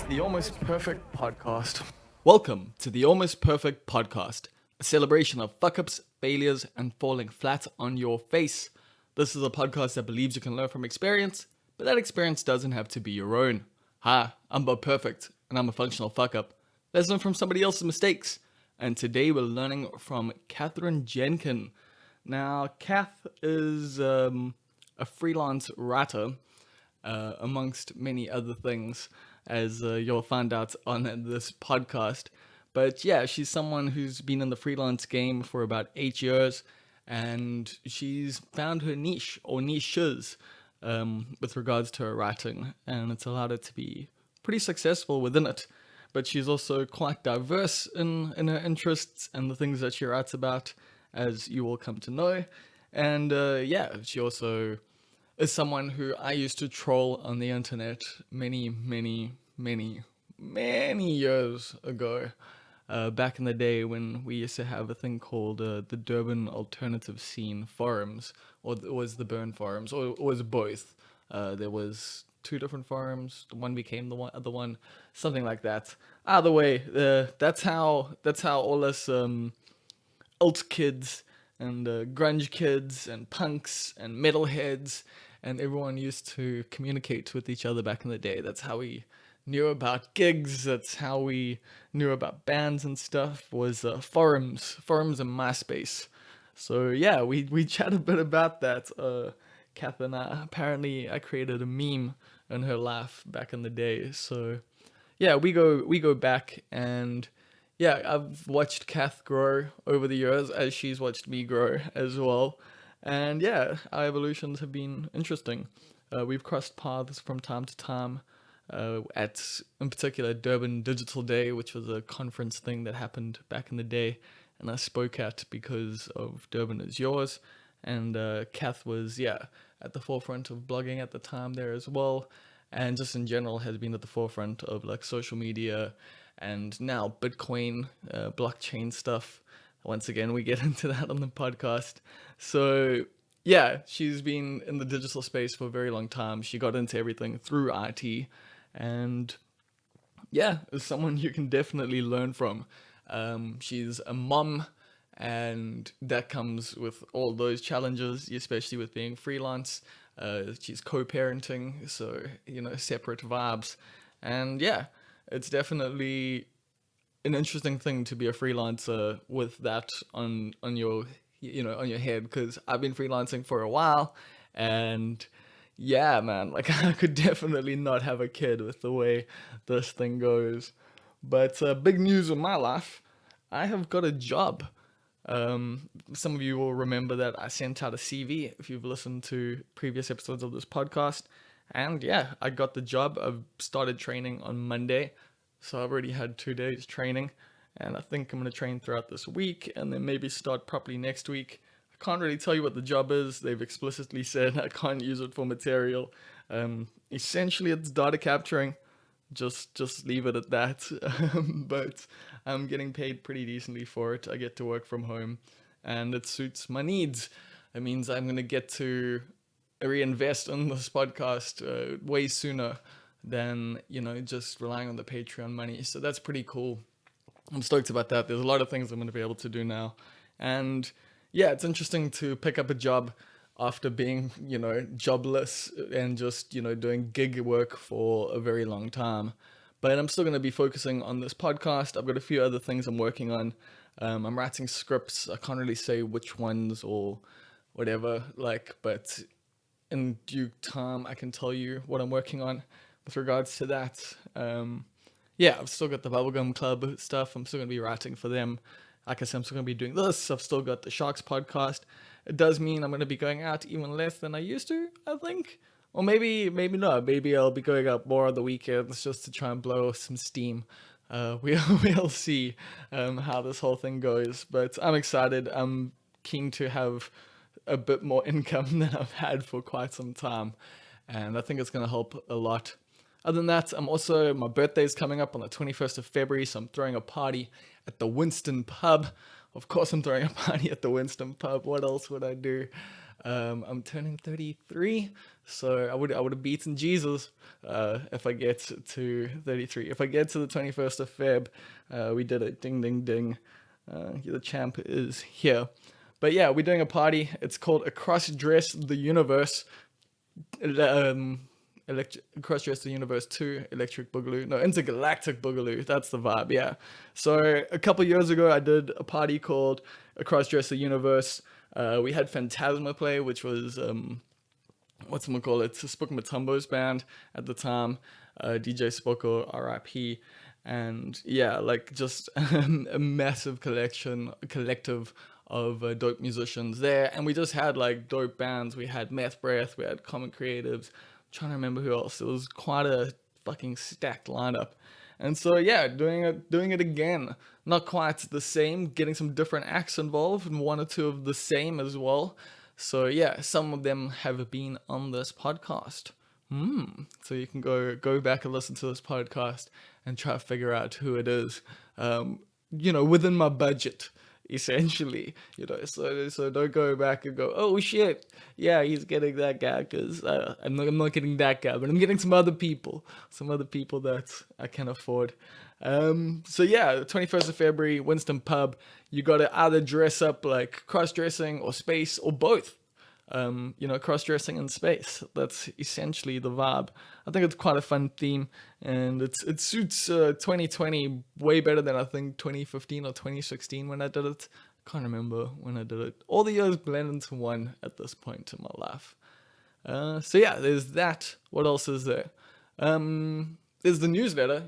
The Almost Perfect Podcast. Welcome to the Almost Perfect Podcast, a celebration of fuck ups, failures, and falling flat on your face. This is a podcast that believes you can learn from experience, but that experience doesn't have to be your own. Hi, I'm Bob Perfect, and I'm a functional fuck up. Let's learn from somebody else's mistakes. And today we're learning from Cath Jenkin. Now, Cath is a freelance writer, amongst many other things, as you'll find out on this podcast. But yeah, she's someone who's been in the freelance game for about 8 years, and she's found her niche or niches with regards to her writing, and it's allowed her to be pretty successful within it. But she's also quite diverse in her interests and the things that she writes about, as you will come to know. And yeah, she also is someone who I used to troll on the internet many years ago. Back in the day when we used to have a thing called the Durban alternative scene forums, or it was the Burn forums, or it was both. There was two different forums. The one became the other one, something like that. Either way, that's how all us alt kids and grunge kids and punks and metalheads and everyone used to communicate with each other back in the day. That's how we knew about gigs. That's how we knew about bands and stuff. Was forums and MySpace. So yeah, we chat a bit about that. Kath and I, apparently I created a meme in her life back in the day. So yeah, we go back, and yeah, I've watched Kath grow over the years as she's watched me grow as well. And yeah, our evolutions have been interesting. We've crossed paths from time to time at, in particular, Durban Digital Day, which was a conference thing that happened back in the day, and I spoke at because of Durban is Yours. And Kath was, yeah, at the forefront of blogging at the time there as well, and just in general has been at the forefront of like social media and now Bitcoin, blockchain stuff. Once again, we get into that on the podcast. So yeah, she's been in the digital space for a very long time. She got into everything through IT, and yeah, is someone you can definitely learn from. She's a mom, and that comes with all those challenges, especially with being freelance. She's co-parenting, so separate vibes, and yeah, it's definitely an interesting thing to be a freelancer with that on your on your head, because I've been freelancing for a while, and yeah, man, like I could definitely not have a kid with the way this thing goes. But big news in my life, I have got a job. Some of you will remember that I sent out a CV if you've listened to previous episodes of this podcast. And yeah, I got the job. I've started training on Monday. So I've already had 2 days training. And I think I'm going to train throughout this week and then maybe start properly next week. I can't really tell you what the job is. They've explicitly said I can't use it for material. Essentially, it's data capturing. Just leave it at that. But I'm getting paid pretty decently for it. I get to work from home, and it suits my needs. It means I'm gonna get to reinvest in this podcast way sooner than just relying on the Patreon money. So that's pretty cool. I'm stoked about that. There's a lot of things I'm gonna be able to do now, and yeah, it's interesting to pick up a job after being, jobless and just, doing gig work for a very long time. But I'm still going to be focusing on this podcast. I've got a few other things I'm working on. I'm writing scripts. I can't really say which ones or whatever, but in due time, I can tell you what I'm working on with regards to that. Yeah, I've still got the Bubblegum Club stuff. I'm still going to be writing for them. Like I said, I'm still going to be doing this. I've still got the Sharks podcast. It does mean I'm going to be going out even less than I used to, I think. Or maybe not. Maybe I'll be going out more on the weekends just to try and blow some steam. We'll see how this whole thing goes. But I'm excited. I'm keen to have a bit more income than I've had for quite some time. And I think it's going to help a lot. Other than that, my birthday's coming up on the 21st of February, so I'm throwing a party at the Winston Pub. Of course I'm throwing a party at the Winston Pub. What else would I do? I'm turning 33, so I would have beaten Jesus if I get to 33. If I get to the 21st of Feb, we did it. Ding ding ding. The champ is here. But yeah, we're doing a party. It's called Across Dress the Universe. Cross Dress the Universe 2 Electric Boogaloo. No, Intergalactic Boogaloo. That's the vibe, yeah. So a couple years ago, I did a party called Across Dress the Universe. We had Phantasma play, which was, whatchamacallit, Spook Matumbo's band at the time. DJ Spoko, RIP. And yeah, like just a massive collective of dope musicians there, and we just had like dope bands. We had Meth Breath, we had Common Creatives. I'm trying to remember who else. It was quite a fucking stacked lineup, and so yeah, doing it again. Not quite the same, getting some different acts involved, and one or two of the same as well. So yeah, some of them have been on this podcast. So you can go back and listen to this podcast and try to figure out who it is. Within my budget, essentially. So don't go back and go, oh shit, yeah, he's getting that guy because I'm not getting that guy, but I'm getting some other people that I can afford. So yeah, the 21st of February, Winston Pub. You got to either dress up like cross dressing or space or both. Cross-dressing in space. That's essentially the vibe. I think it's quite a fun theme, and it suits 2020 way better than I think 2015 or 2016 when I did it. Can't remember when I did it. All the years blend into one at this point in my life. So yeah, there's that. What else is there? There's the newsletter.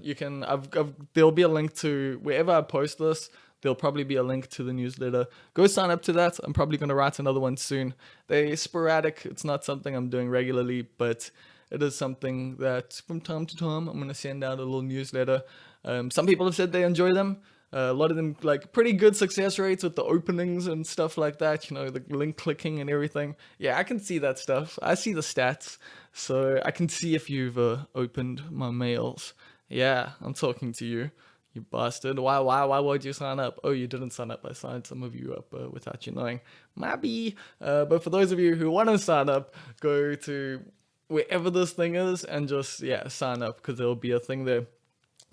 There'll be a link to wherever I post this. There'll probably be a link to the newsletter. Go sign up to that. I'm probably going to write another one soon. They're sporadic. It's not something I'm doing regularly, but it is something that from time to time I'm going to send out a little newsletter. Some people have said they enjoy them. A lot of them like pretty good success rates with the openings and stuff like that. The link clicking and everything. Yeah, I can see that stuff. I see the stats. So I can see if you've opened my mails. Yeah, I'm talking to you. You bastard. Why would you sign up? Oh, you didn't sign up. I signed some of you up without you knowing. Maybe. But for those of you who want to sign up, go to wherever this thing is and just, sign up because there'll be a thing there.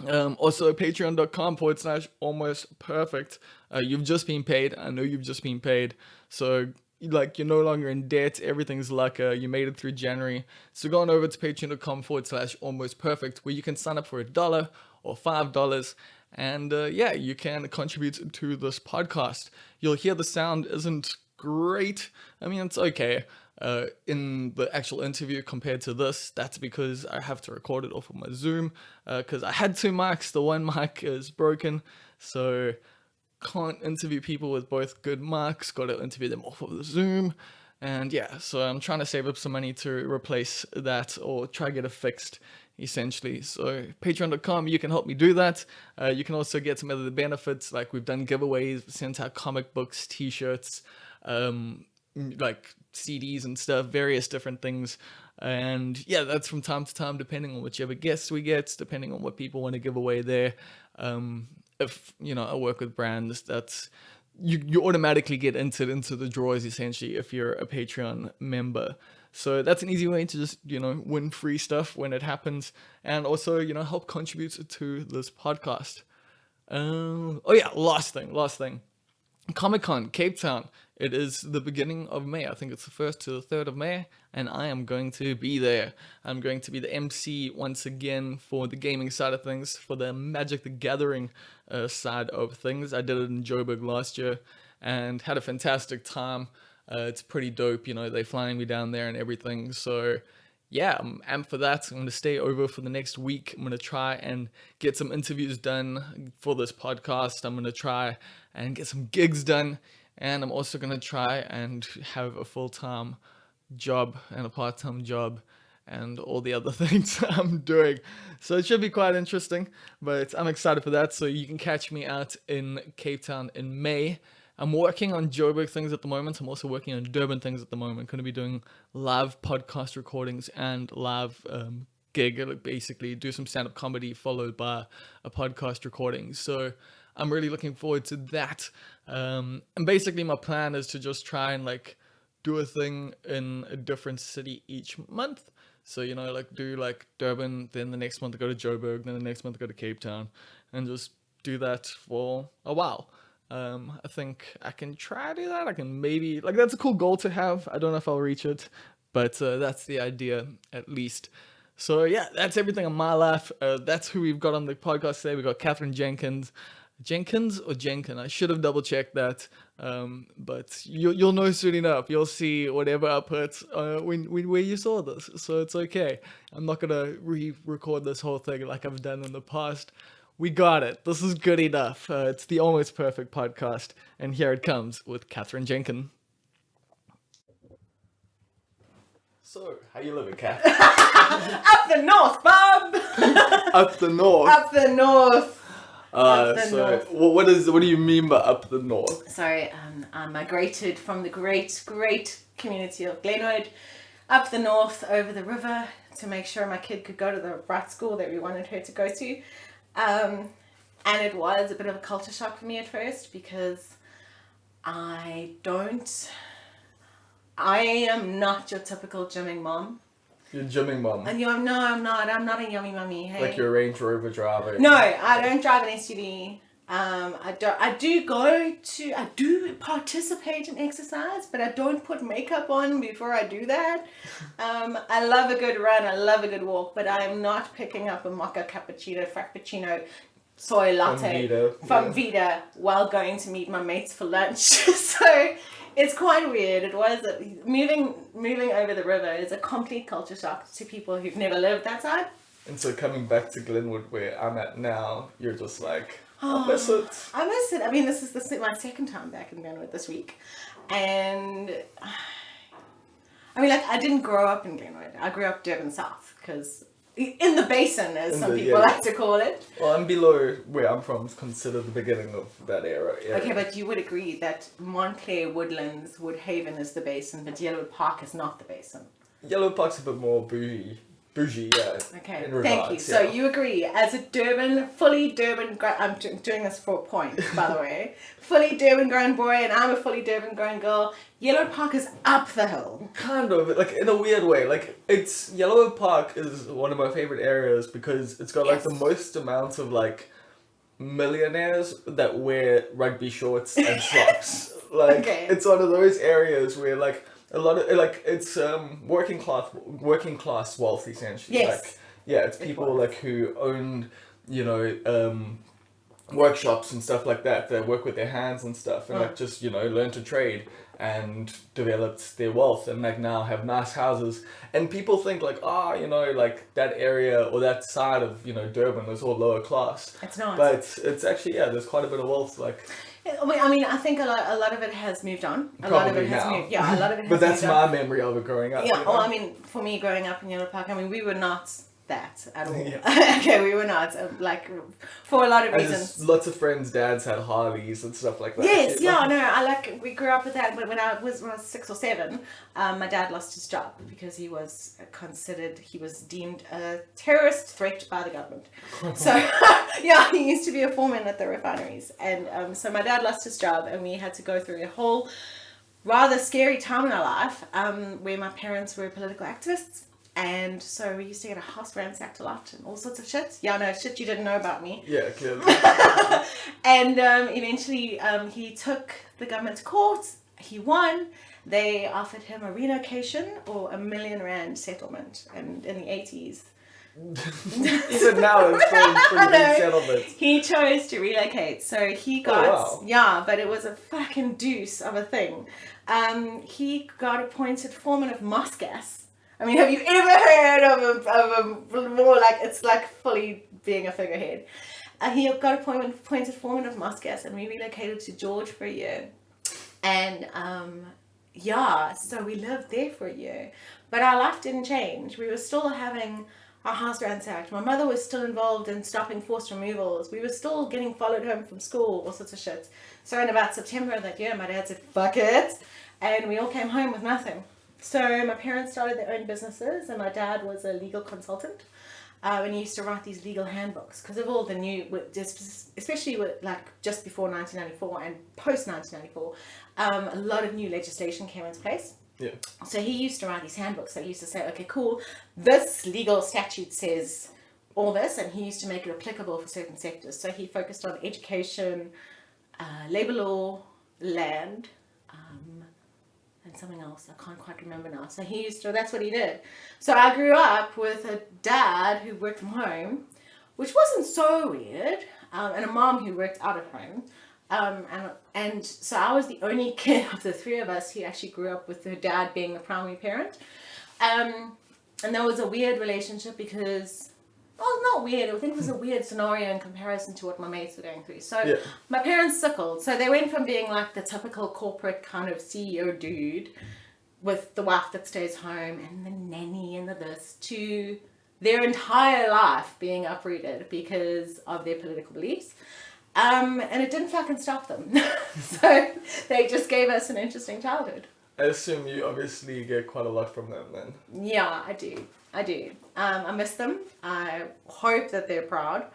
Also, patreon.com/almost perfect. You've just been paid. I know you've just been paid. So, you're no longer in debt. Everything's like you made it through January. So, go on over to patreon.com/almost perfect where you can sign up for $1 or $5. And you can contribute to this podcast. You'll hear the sound isn't great. I mean, it's okay. In the actual interview compared to this, that's because I have to record it off of my Zoom because I had two mics. The one mic is broken, so can't interview people with both good mics. Got to interview them off of the Zoom. And so I'm trying to save up some money to replace that or try to get it fixed, essentially. So patreon.com, you can help me do that. You can also get some other benefits, like we've done giveaways, sent out comic books, t-shirts, like CDs and stuff, various different things. And that's from time to time, depending on whichever guests we get, depending on what people want to give away there. If I work with brands, that's you automatically get entered into the drawers essentially if you're a Patreon member. So that's an easy way to just win free stuff when it happens, and also help contribute to this podcast. Last thing. Comic-Con, Cape Town. It is the beginning of May. I think it's the 1st to the 3rd of May, and I am going to be there. I'm going to be the MC once again for the gaming side of things, for the Magic the Gathering side of things. I did it in Joburg last year and had a fantastic time. It's pretty dope, they're flying me down there and everything. So I'm amped for that. I'm going to stay over for the next week. I'm going to try and get some interviews done for this podcast. I'm going to try and get some gigs done. And I'm also going to try and have a full-time job and a part-time job and all the other things I'm doing. So it should be quite interesting, but I'm excited for that. So you can catch me out in Cape Town in May. I'm working on Joburg things at the moment. I'm also working on Durban things at the moment. Going to be doing live podcast recordings and live gig, basically do some stand-up comedy followed by a podcast recording. So I'm really looking forward to that. And basically my plan is to just try and do a thing in a different city each month. So, like do like Durban, then the next month I go to Joburg, then the next month I go to Cape Town, and just do that for a while. I think I can try to do that. I can maybe, like, that's a cool goal to have. I don't know if I'll reach it, but that's the idea at least. So yeah, that's everything on my life. That's who we've got on the podcast today. We got Catherine Jenkins. Jenkins or Jenkin? I should have double checked that. But you'll know soon enough. You'll see whatever I put when where you saw this. So it's okay. I'm not gonna re-record this whole thing like I've done in the past. We got it. This is good enough. It's the Almost Perfect podcast, and here it comes with Catherine Jenkin. So, how you living, Kath? Up the north, Bob. Up the north. Up the north. North. What do you mean by up the north? Sorry, I migrated from the great community of Glenwood up the north over the river to make sure my kid could go to the right school that we wanted her to go to. And it was a bit of a culture shock for me at first because I am not your typical gymming mom. You're gymming mom. And no, I'm not. I'm not a yummy mummy. Hey? Like your Range Rover driver. No, I don't drive an SUV. I do participate in exercise, but I don't put makeup on before I do that. I love a good run. I love a good walk, but I am not picking up a mocha cappuccino, frappuccino, soy latte from Vita while going to meet my mates for lunch. So it's quite weird. It was moving over the river is a complete culture shock to people who've never lived that side. And so coming back to Glenwood, where I'm at now, you're just like, I miss it. I miss it. I mean, this is my second time back in Glenwood this week, and I mean, like, I didn't grow up in Glenwood. I grew up Durban South, because in the basin, as some people like to call it. Well, I'm below where I'm from. It's considered the beginning of that era. Okay, but you would agree that Montclair, Woodlands, Woodhaven is the basin, but Yellowwood Park is not the basin. Yellowwood Park's a bit more bougie, yeah. Okay, in regards, thank you. So you agree, as a fully Durban, I'm doing this for a point, by the way, fully Durban grown boy, and I'm a fully Durban grown girl, Yellowwood Park is up the hill. Kind of, like, in a weird way. Like, Yellowwood Park is one of my favorite areas because it's got, like, the most amount of, like, millionaires that wear rugby shorts and socks. Like, It's one of those areas where, like, a lot of, like, it's working class wealth, essentially. Yes. Like, yeah, it's people like who owned, workshops and stuff like that work with their hands and stuff, and like just learn to trade and developed their wealth, and like now have nice houses. And people think like, like that area or that side of Durban is all lower class. It's not. But it's actually there's quite a bit of wealth. Like, I mean, I think a lot of it has moved on. A lot of it has moved. Yeah, a lot of it has but that's moved my on. memory of it growing up. Yeah, well, I mean, for me growing up in Yellowwood Park, I mean, we were not that at all. Okay, we were not, like, for a lot of reasons. Lots of friends' dads had Harleys and stuff like that. Yes, we grew up with that, but when I was 6 or 7, my dad lost his job because he was deemed a terrorist threat by the government. So, he used to be a foreman at the refineries, and so my dad lost his job, and we had to go through a whole rather scary time in our life, where my parents were political activists. And so we used to get a house ransacked a lot and all sorts of shit. Yeah, no, shit you didn't know about me. Yeah, clearly. And eventually he took the government to court. He won. They offered him a relocation or $1 million settlement in the 80s. Even now it's still a pretty big settlement. He chose to relocate. So he got, but it was a fucking deuce of a thing. He got appointed foreman of moss gas. I mean, have you ever heard of a more like, it's like fully being a figurehead? He got appointed foreman of moss gas, and we relocated to George for a year. And so we lived there for a year. But our life didn't change. We were still having our house ransacked. My mother was still involved in stopping forced removals. We were still getting followed home from school, all sorts of shit. So in about September of that year, my dad said, fuck it. And we all came home with nothing. So my parents started their own businesses, and my dad was a legal consultant, and he used to write these legal handbooks because of all the new, especially with like just before 1994 and post 1994, a lot of new legislation came into place, Yeah. So he used to write these handbooks. So he used to say, okay, cool, this legal statute says all this, and he used to make it applicable for certain sectors. So he focused on education, labor law, land, and something else. I can't quite remember now. So that's what he did. So I grew up with a dad who worked from home, which wasn't so weird, and a mom who worked out of home. And so I was the only kid of the three of us who actually grew up with her dad being the primary parent. And there was a weird relationship because, well, not weird, I think it was a weird scenario in comparison to what my mates were going through. So my parents sickled. So they went from being like the typical corporate kind of CEO dude with the wife that stays home and the nanny and the this to their entire life being uprooted because of their political beliefs. And it didn't fucking stop them. So they just gave us an interesting childhood. I assume you obviously get quite a lot from them then. Yeah, I do. I miss them. I hope that they're proud.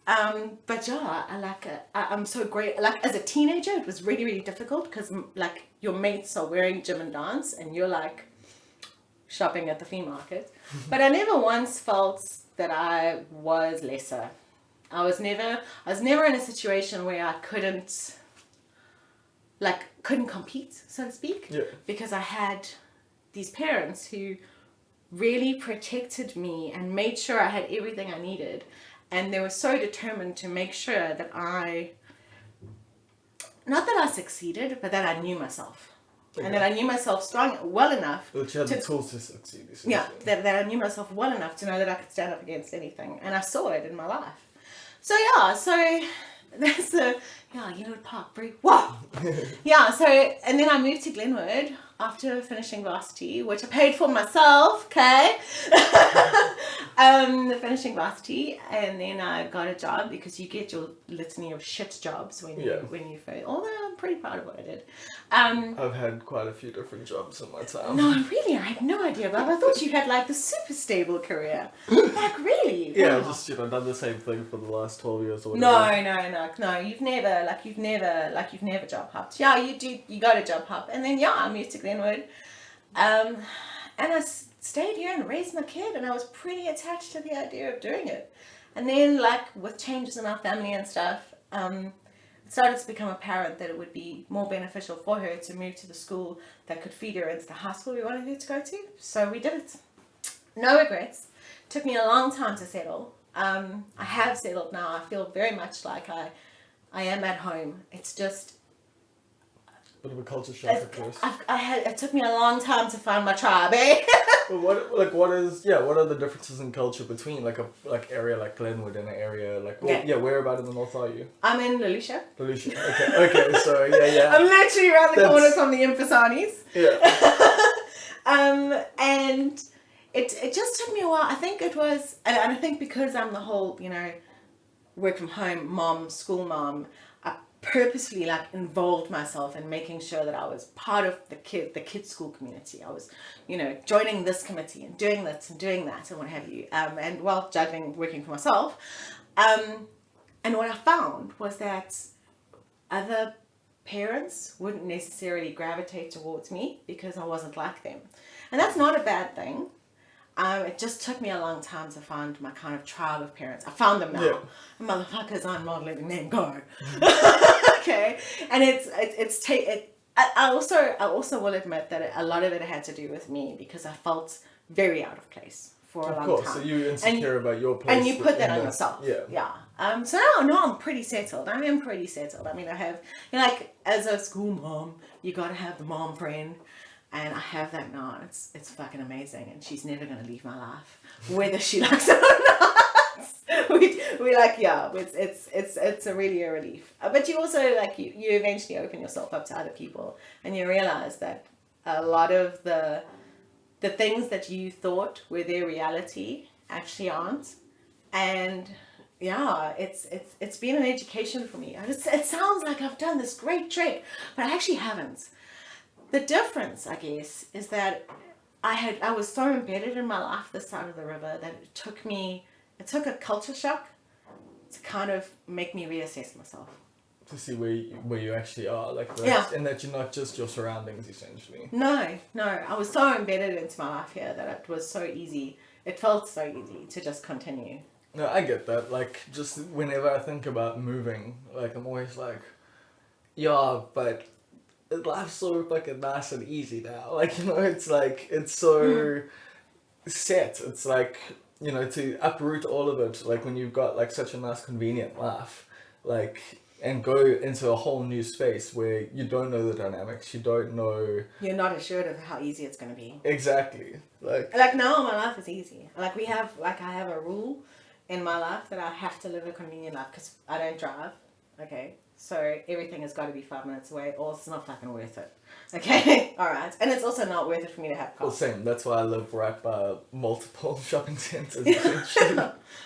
But yeah, I'm so great. Like as a teenager, it was really, really difficult because like your mates are wearing gym and dance and you're like shopping at the flea market. But I never once felt that I was lesser. I was never in a situation where I couldn't compete, so to speak, because I had these parents who really protected me and made sure I had everything I needed, and they were so determined to make sure that not that I succeeded, but that I knew myself, and that I knew myself well enough. But you had the tools to succeed. Yeah, that I knew myself well enough to know that I could stand up against anything, and I saw it in my life. So that's Glenwood Park, Brie. Wow. And then I moved to Glenwood after finishing varsity, which I paid for myself, okay? Finishing varsity, and then I got a job because you get your litany of shit jobs when you first. Although I'm pretty proud of what I did. I've had quite a few different jobs in my time. No, really, I had no idea, but I thought you had like the super stable career. Like really? Yeah, wow. just done the same thing for the last 12 years or whatever. No. You've never job hopped. Yeah, you got a job hop, and then I moved to Glenwood, and I stayed here and raised my kid, and I was pretty attached to the idea of doing it. And then like with changes in our family and stuff, it started to become apparent that it would be more beneficial for her to move to the school that could feed her into the high school we wanted her to go to. So we did it. No regrets. Took me a long time to settle. I have settled now. I feel very much like I am at home. It's just bit of a culture shock at first. It took me a long time to find my tribe, eh? But what are the differences in culture between like area like Glenwood and an area like where about in the north are you? I'm in Lulisha. Okay, so yeah. I'm literally around the corner from the Impasanis. Yeah. And it just took me a while. I think it was, and I think because I'm the whole, work from home mom, school mom, I purposely involved myself in making sure that I was part of the kids school community. I was, joining this committee and doing this and doing that and what have you. And while juggling working for myself. And what I found was that other parents wouldn't necessarily gravitate towards me because I wasn't like them. And that's not a bad thing. It just took me a long time to find my kind of tribe of parents. I found them now. Yeah. Motherfuckers, I'm not letting them go. Okay. And I also will admit that a lot of it had to do with me because I felt very out of place for a long time. Of course, so you're insecure about your place. And you put that on yourself. Yeah. Yeah. So now I'm pretty settled. I am pretty settled. I mean, I have, as a school mom, you got to have the mom friend. And I have that now. It's fucking amazing. And she's never going to leave my life, whether she likes it or not. We're like, yeah, it's a really a relief. But you also, you eventually open yourself up to other people. And you realize that a lot of the things that you thought were their reality actually aren't. And yeah, it's been an education for me. It sounds like I've done this great trick, but I actually haven't. The difference, I guess, is that I was so embedded in my life this side of the river that it took a culture shock to kind of make me reassess myself. to see where you actually are, like and that you're not just your surroundings essentially. No, I was so embedded into my life here that it was so easy. It felt so easy to just continue. No, I get that. Like, just whenever I think about moving, like, I'm always like, yeah, but life's so fucking nice and easy now. Like, you know, it's like, it's so set. It's like, you know, to uproot all of it, like, when you've got, like, such a nice, convenient life, like, and go into a whole new space where you don't know the dynamics, you don't know... You're not assured of how easy it's going to be. Exactly. Like now my life is easy. Like, I have a rule in my life that I have to live a convenient life because I don't drive, okay? So everything has got to be 5 minutes away or it's not fucking worth it, okay? All right. And it's also not worth it for me to have cars. Well, same. That's why I live right by multiple shopping centres.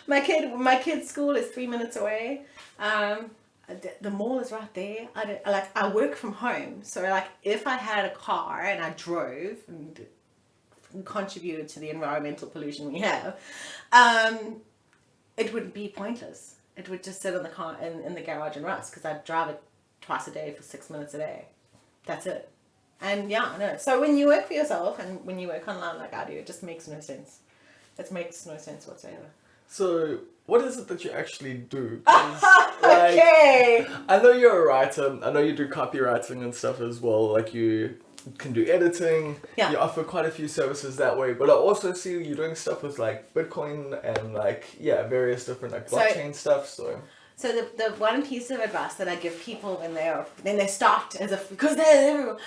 My kid's school is 3 minutes away. The mall is right there. I work from home. So, like, if I had a car and I drove and contributed to the environmental pollution we have, it would be pointless. It would just sit in the car in the garage and rust because I'd drive it twice a day for 6 minutes a day. That's it. And yeah, I know. So when you work for yourself and when you work online like I do, it just makes no sense. It makes no sense whatsoever. So what is it that you actually do? Okay. I know you're a writer. I know you do copywriting and stuff as well. Like, you can do editing. Yeah. You offer quite a few services that way. But I also see you doing stuff with, like, Bitcoin and, like, various different, like, blockchain stuff. So the one piece of advice that I give people when they start because they're everyone,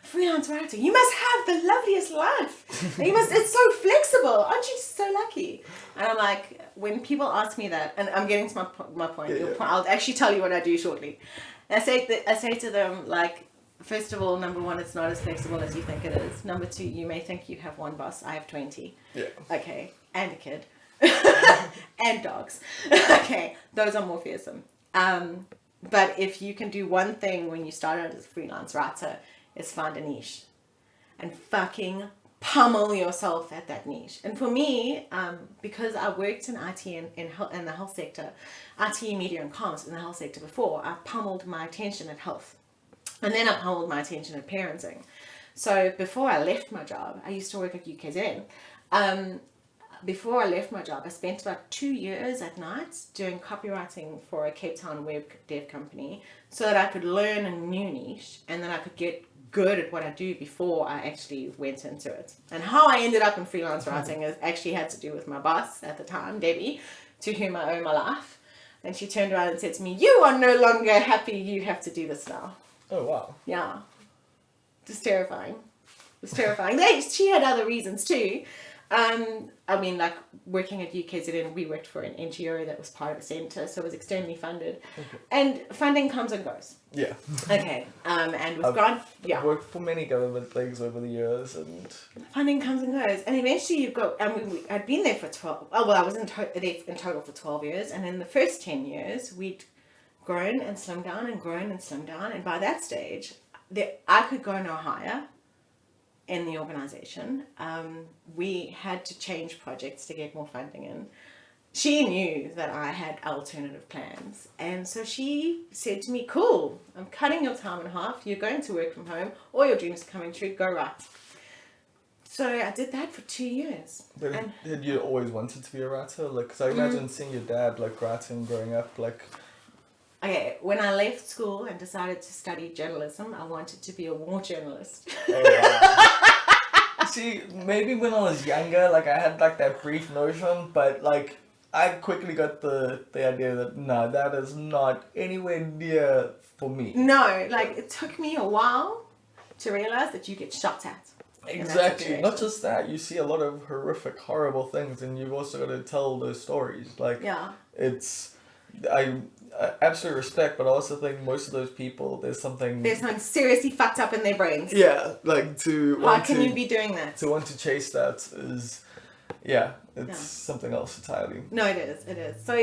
freelance writer, you must have the loveliest life. It's so flexible. Aren't you so lucky? And I'm like, when people ask me that, and I'm getting to my point, I'll actually tell you what I do shortly. I say to them, like, first of all, number one, it's not as flexible as you think it is. Number two, you may think you have one boss. I have 20. Yeah. Okay. And a kid. And dogs. Okay. Those are more fearsome. But if you can do one thing when you start out as a freelance writer, is find a niche. And fucking pummel yourself at that niche. And for me, because I worked in IT in the health sector, IT, media and comms in the health sector before, I pummeled my attention at health. And then I pummeled my attention at parenting. So before I left my job, I used to work at UKZN. Before I left my job, I spent about 2 years at night doing copywriting for a Cape Town web dev company so that I could learn a new niche and then I could get good at what I do before I actually went into it. And how I ended up in freelance writing actually had to do with my boss at the time, Debbie, to whom I owe my life. And she turned around and said to me, "You are no longer happy, you have to do this now." Oh, wow. Yeah. Just terrifying. It was terrifying. She had other reasons too. I mean, like, working at UKZN, we worked for an NGO that was part of a centre, so it was externally funded. Okay. And funding comes and goes. Yeah. Okay. And with grant, I've worked for many government things over the years, and funding comes and goes. And eventually you've got, I'd been there for 12, I was there in total for 12 years, and in the first 10 years, we'd grown and slimmed down and grown and slimmed down, and by that stage, I could go no higher in the organisation. We had to change projects to get more funding in. She knew that I had alternative plans, and so she said to me, "Cool, I'm cutting your time in half. You're going to work from home. All your dreams are coming true. Go write." So I did that for 2 years. But had you always wanted to be a writer? Like, because I imagine seeing your dad, like, writing growing up, like... Okay, when I left school and decided to study journalism, I wanted to be a war journalist. Oh, wow. See, maybe when I was younger, like, I had, like, that brief notion, but, like, I quickly got the idea that, no, that is not anywhere near for me. No, like, it took me a while to realise that you get shot at. Exactly. Not just that, you see a lot of horrific, horrible things, and you've also got to tell those stories. Like, yeah. It's... I absolutely respect, but I also think most of those people, there's something seriously fucked up in their brains. Yeah, like how can you be doing that? To want to chase that is, something else entirely. No, it is. So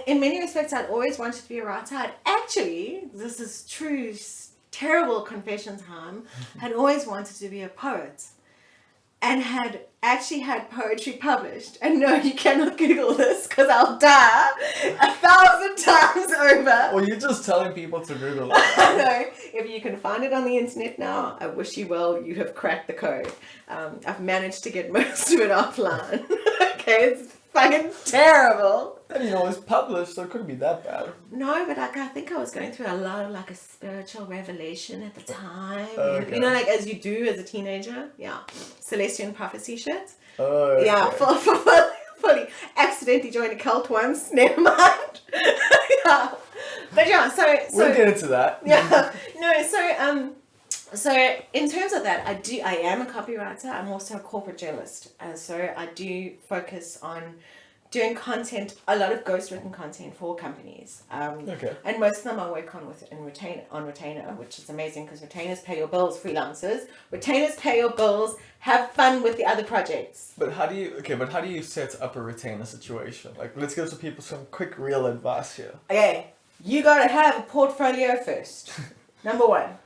in many respects, I'd always wanted to be a writer. This is true, terrible confession time. I'd always wanted to be a poet. and had actually had poetry published. And no, you cannot Google this because I'll die 1,000 times over. Well, you're just telling people to Google it. No, if you can find it on the internet now, I wish you well. You have cracked the code. I've managed to get most of it offline. Okay, it's fucking terrible. And you know, it's published, so it couldn't be that bad. No, but like I think I was going through a lot of like a spiritual revelation at the time. Okay. You know, like as you do as a teenager. Yeah, Celestian prophecy shit. Oh, okay. Yeah, fully accidentally joined a cult once. Never mind. Yeah, but yeah, so We'll get into that. yeah, no, so in terms of that, I am a copywriter. I'm also a corporate journalist. So I do focus on doing content, a lot of ghostwritten content for companies. Okay. And most of them I work on retainer, which is amazing because retainers pay your bills, freelancers. Retainers pay your bills, have fun with the other projects. But how do you set up a retainer situation? Like, let's give some people some quick real advice here. Okay, you gotta have a portfolio first. Number one.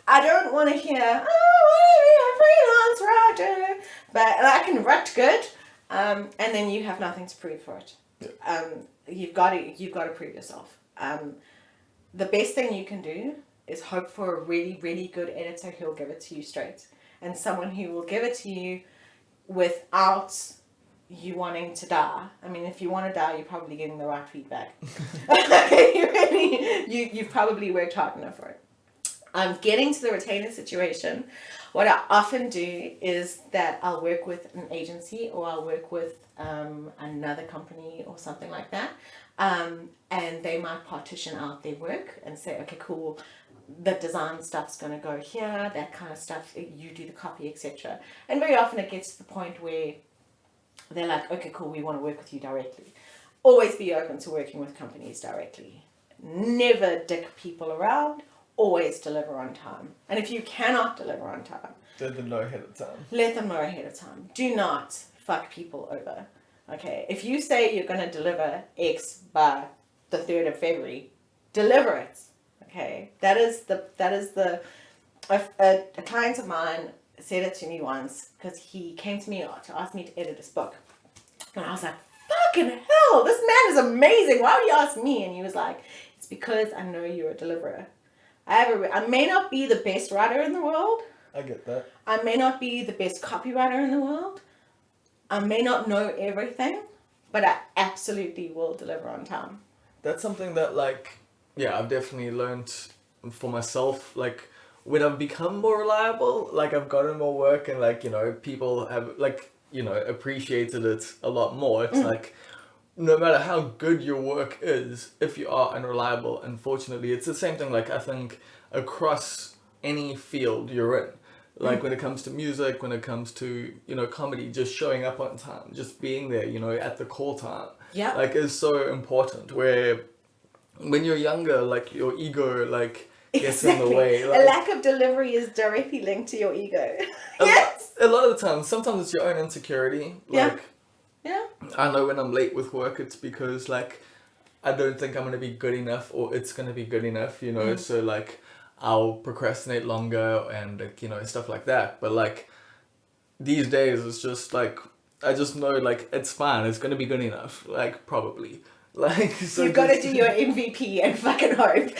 I don't want to hear, I want to be a freelance writer, but I can write good, and then you have nothing to prove for it. Yeah. You've got to prove yourself. The best thing you can do is hope for a really, really good editor who'll give it to you straight, and someone who will give it to you without you wanting to die. I mean, if you want to die, you're probably getting the right feedback. You've probably worked hard enough for it. Getting to the retainer situation, what I often do is that I'll work with an agency or I'll work with another company or something like that, and they might partition out their work and say, okay, cool, the design stuff's going to go here, that kind of stuff, you do the copy, etc. And very often it gets to the point where they're like, okay, cool, we want to work with you directly. Always be open to working with companies directly. Never dick people around. Always deliver on time. And if you cannot deliver on time, Let them know ahead of time. let them know ahead of time. Do not fuck people over. Okay, if you say you're going to deliver X by the 3rd of February, deliver it. Okay, that is the a client of mine said it to me once because he came to me to ask me to edit his book. And I was like, fucking hell, this man is amazing. Why would you ask me? And he was like, it's because I know you're a deliverer. I may not be the best writer in the world. I get that. I may not be the best copywriter in the world. I may not know everything, but I absolutely will deliver on time. That's something that, like, yeah, I've definitely learned for myself. Like, when I've become more reliable, like, I've gotten more work and, like, you know, people have, like, you know, appreciated it a lot more. It's like, no matter how good your work is, if you are unreliable, unfortunately, it's the same thing, like, I think, across any field you're in. Like, when it comes to music, when it comes to, you know, comedy, just showing up on time, just being there, you know, at the call time. Yeah. Like, is so important, where when you're younger, like, your ego, like, gets in the way. A Like, lack of delivery is directly linked to your ego. Yes. a lot of the time, sometimes it's your own insecurity. Yeah. Like, Yeah. I know when I'm late with work, it's because, like, I don't think I'm going to be good enough or it's going to be good enough, you know, so, like, I'll procrastinate longer and, like, you know, stuff like that. But, like, these days, it's just, like, I just know, like, it's fine, it's going to be good enough, like, probably. Like, so You've got to do your MVP and fucking hope.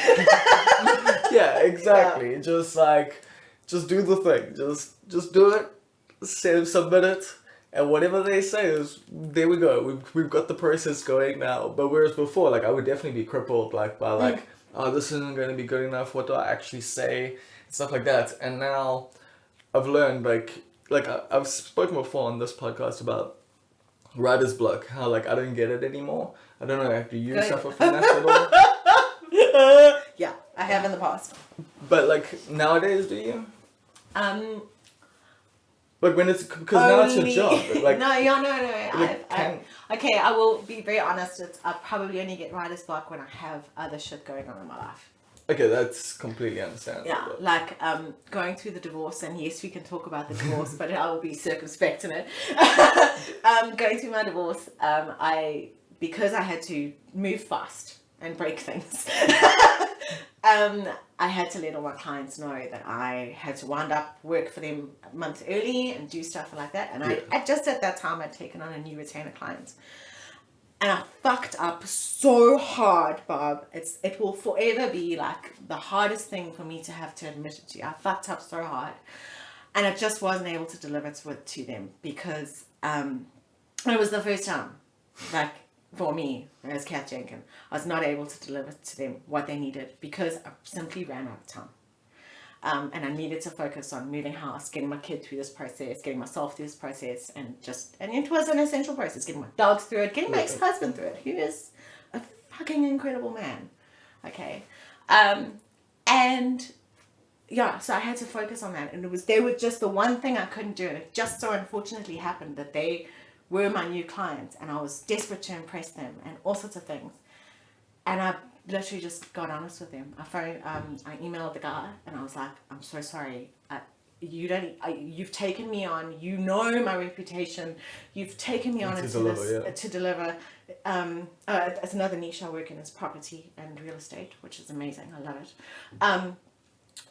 Yeah, exactly. Yeah. Just, like, just do the thing. Just do it, submit it. And whatever they say is, there we go. We've got the process going now. But whereas before, like, I would definitely be crippled, like, by, like, oh, this isn't going to be good enough. What do I actually say? Stuff like that. And now I've learned, like I've spoken before on this podcast about writer's block. How, like, I don't get it anymore. I don't know if you suffer from that at all. Yeah, I have in the past. But, like, nowadays, do you? Like, when it's, because now it's your job. Like, no. Like, Okay, I will be very honest. I probably only get writer's block when I have other shit going on in my life. okay, that's completely understandable. Yeah, like going through the divorce, and yes, we can talk about the divorce, but I will be circumspect in it. Going through my divorce, because I had to move fast and break things, I had to let all my clients know that I had to wind up work for them a month early and do stuff like that. And I just at that time I'd taken on a new retainer client. And I fucked up so hard, Bob. It will forever be like the hardest thing for me to have to admit it to you. I fucked up so hard. And I just wasn't able to deliver to them because it was the first time, like for me as Cath Jenkin, I was not able to deliver to them what they needed because I simply ran out of time. And I needed to focus on moving house, getting my kid through this process, getting myself through this process, and it was an essential process, getting my dogs through it, getting my ex-husband through it, who is a fucking incredible man. Okay. And yeah, so I had to focus on that. And they were just the one thing I couldn't do. And it just so unfortunately happened that they were my new clients and I was desperate to impress them and all sorts of things. And I literally just got honest with them. I emailed the guy and I was like, I'm so sorry. You've taken me on, you know my reputation. You've taken me on to deliver. It's another niche I work in is property and real estate, which is amazing. I love it.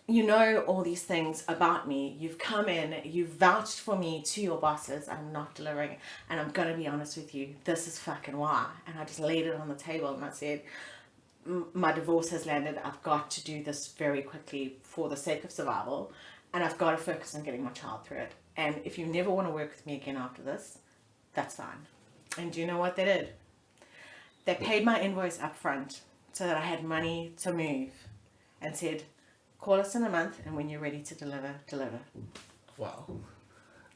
You know all these things about me. You've come in, you've vouched for me to your bosses. I'm not delivering. And I'm going to be honest with you. This is fucking why. And I just laid it on the table and I said, my divorce has landed. I've got to do this very quickly for the sake of survival. And I've got to focus on getting my child through it. And if you never want to work with me again after this, that's fine. And do you know what they did? They paid my invoice up front so that I had money to move and said, call us in a month and when you're ready to deliver. Wow.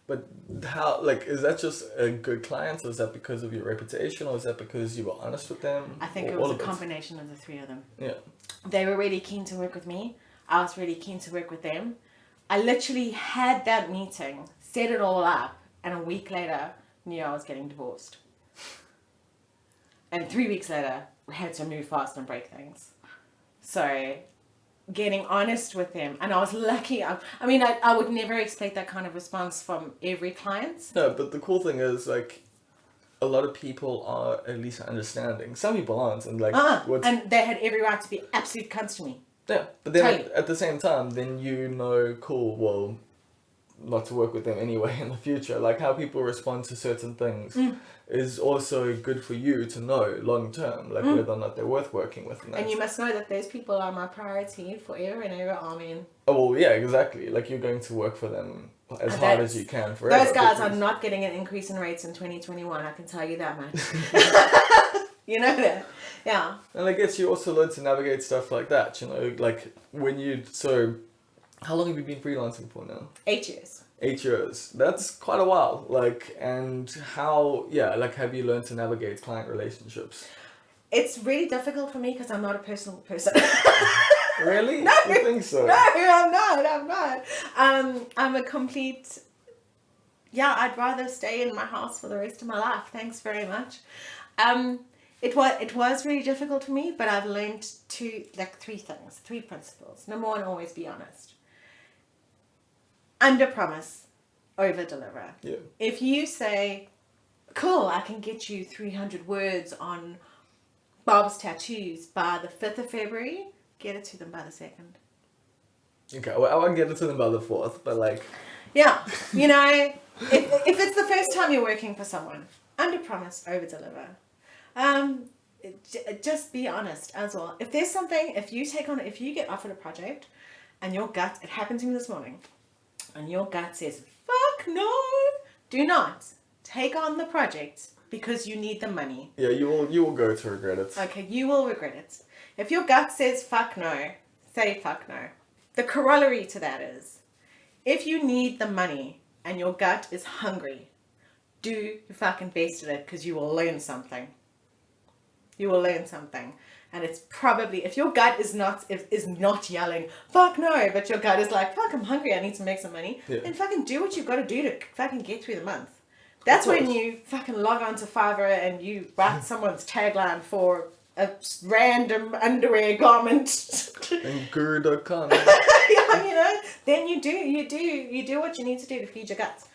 But how, like, is that just a good client, or is that because of your reputation, or is that because you were honest with them? I think it was a combination of the three of them. Yeah. They were really keen to work with me. I was really keen to work with them. I literally had that meeting, set it all up, and a week later, knew I was getting divorced. And 3 weeks later, we had to move fast and break things. So getting honest with them, and I was lucky. I would never expect that kind of response from every client. No, but the cool thing is, like, a lot of people are at least understanding. Some people aren't, and like, and they had every right to be absolute cunts to me. Yeah, but then at the same time, then cool, well, not to work with them anyway in the future. Like, how people respond to certain things is also good for you to know long term, like whether or not they're worth working with. And you must know that those people are my priority forever and ever. Amen. Oh, well, yeah, exactly. Like, you're going to work for them as hard as you can forever. Those guys are not getting an increase in rates in 2021, I can tell you that much. You know that? Yeah. And I guess you also learn to navigate stuff like that, you know, like so how long have you been freelancing for now? 8 years. 8 years. That's quite a while. Like, and have you learned to navigate client relationships? It's really difficult for me because I'm not a personal person. Really? No. You think so? No, I'm not. I'm a complete... Yeah, I'd rather stay in my house for the rest of my life. Thanks very much. It was really difficult for me, but I've learned three principles. Number one, always be honest. Under promise, over deliver. Yeah. If you say, cool, I can get you 300 words on Bob's tattoos by the 5th of February, get it to them by the 2nd. Okay, well, I won't get it to them by the 4th, but like... Yeah, you know, if it's the first time you're working for someone, under promise, over deliver. Just be honest as well. If there's something, if you get offered a project and your gut, it happened to me this morning, and your gut says, fuck no, do not take on the project because you need the money. Yeah, you will go to regret it. Okay, you will regret it. If your gut says fuck no, say fuck no. The corollary to that is, if you need the money and your gut is hungry, do your fucking best at it because you will learn something. You will learn something. And it's probably, if your gut is not yelling, fuck no, but your gut is like, fuck, I'm hungry, I need to make some money, then fucking do what you've got to do to fucking get through the month. That's when you fucking log on to Fiverr and you write someone's tagline for a random underwear garment. And guru.com. Yeah, you know, then you do what you need to do to feed your guts.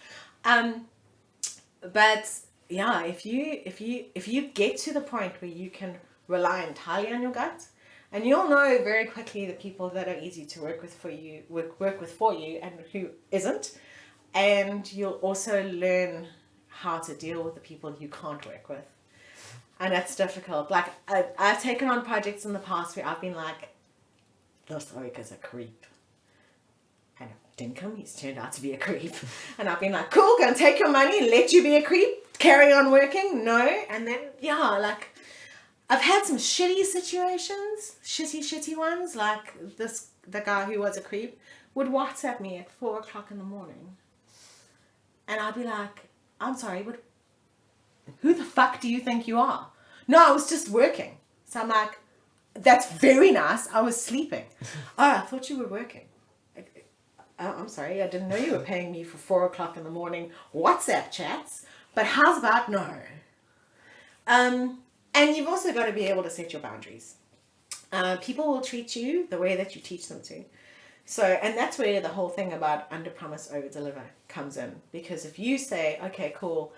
But yeah, if you get to the point where you can rely entirely on your gut And you'll know very quickly the people that are easy to work with for you, and who isn't. And you'll also learn how to deal with the people you can't work with. And that's difficult. Like, I've taken on projects in the past where I've been like, this oak is a creep. And it didn't come, he's turned out to be a creep. And I've been like, cool, gonna take your money and let you be a creep, carry on working. No. And then, yeah, like, I've had some shitty situations, shitty ones, like the guy who was a creep would WhatsApp me at 4:00 in the morning. And I'd be like, I'm sorry, but who the fuck do you think you are? No, I was just working. So I'm like, that's very nice. I was sleeping. Oh, I thought you were working. I'm sorry, I didn't know you were paying me for 4:00 in the morning WhatsApp chats. But how's about no? And you've also got to be able to set your boundaries. People will treat you the way that you teach them to. So, and that's where the whole thing about under promise, over deliver comes in. Because if you say, okay, cool,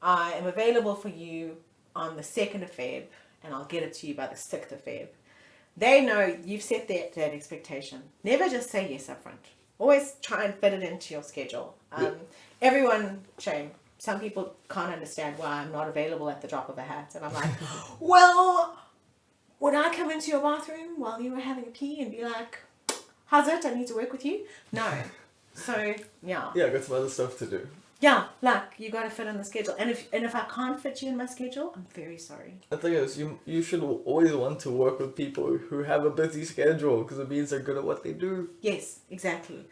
I am available for you on the 2nd of Feb, and I'll get it to you by the 6th of Feb. They know you've set that expectation. Never just say yes up front. Always try and fit it into your schedule. Everyone, shame. Some people can't understand why I'm not available at the drop of a hat. And I'm like, well, would I come into your bathroom while you were having a pee and be like, how's it? I need to work with you? No. So, yeah. Yeah, I got some other stuff to do. Yeah, like, you got to fit in the schedule. And if I can't fit you in my schedule, I'm very sorry. The thing is, you should always want to work with people who have a busy schedule because it means they're good at what they do. Yes, exactly.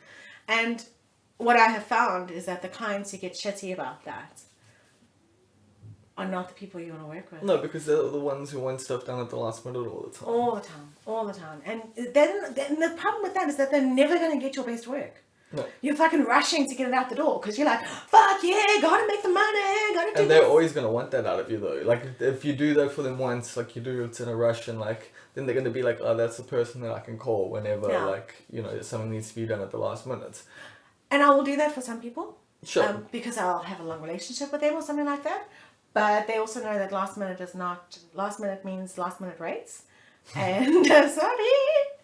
And what I have found is that the clients who get shitty about that are not the people you want to work with. No, because they're the ones who want stuff done at the last minute all the time. All the time. And then the problem with that is that they're never going to get your best work. No. You're fucking rushing to get it out the door because you're like, fuck yeah, gotta make the money, gotta do And they're this. always going to want that out of you though. Like, if you do that for them once, like you do it in a rush, and like, then they're going to be like, oh, that's the person that I can call whenever, like, you know, something needs to be done at the last minute. And I will do that for some people. Sure. Because I'll have a long relationship with them or something like that. But they also know that last minute means last minute rates. And sorry,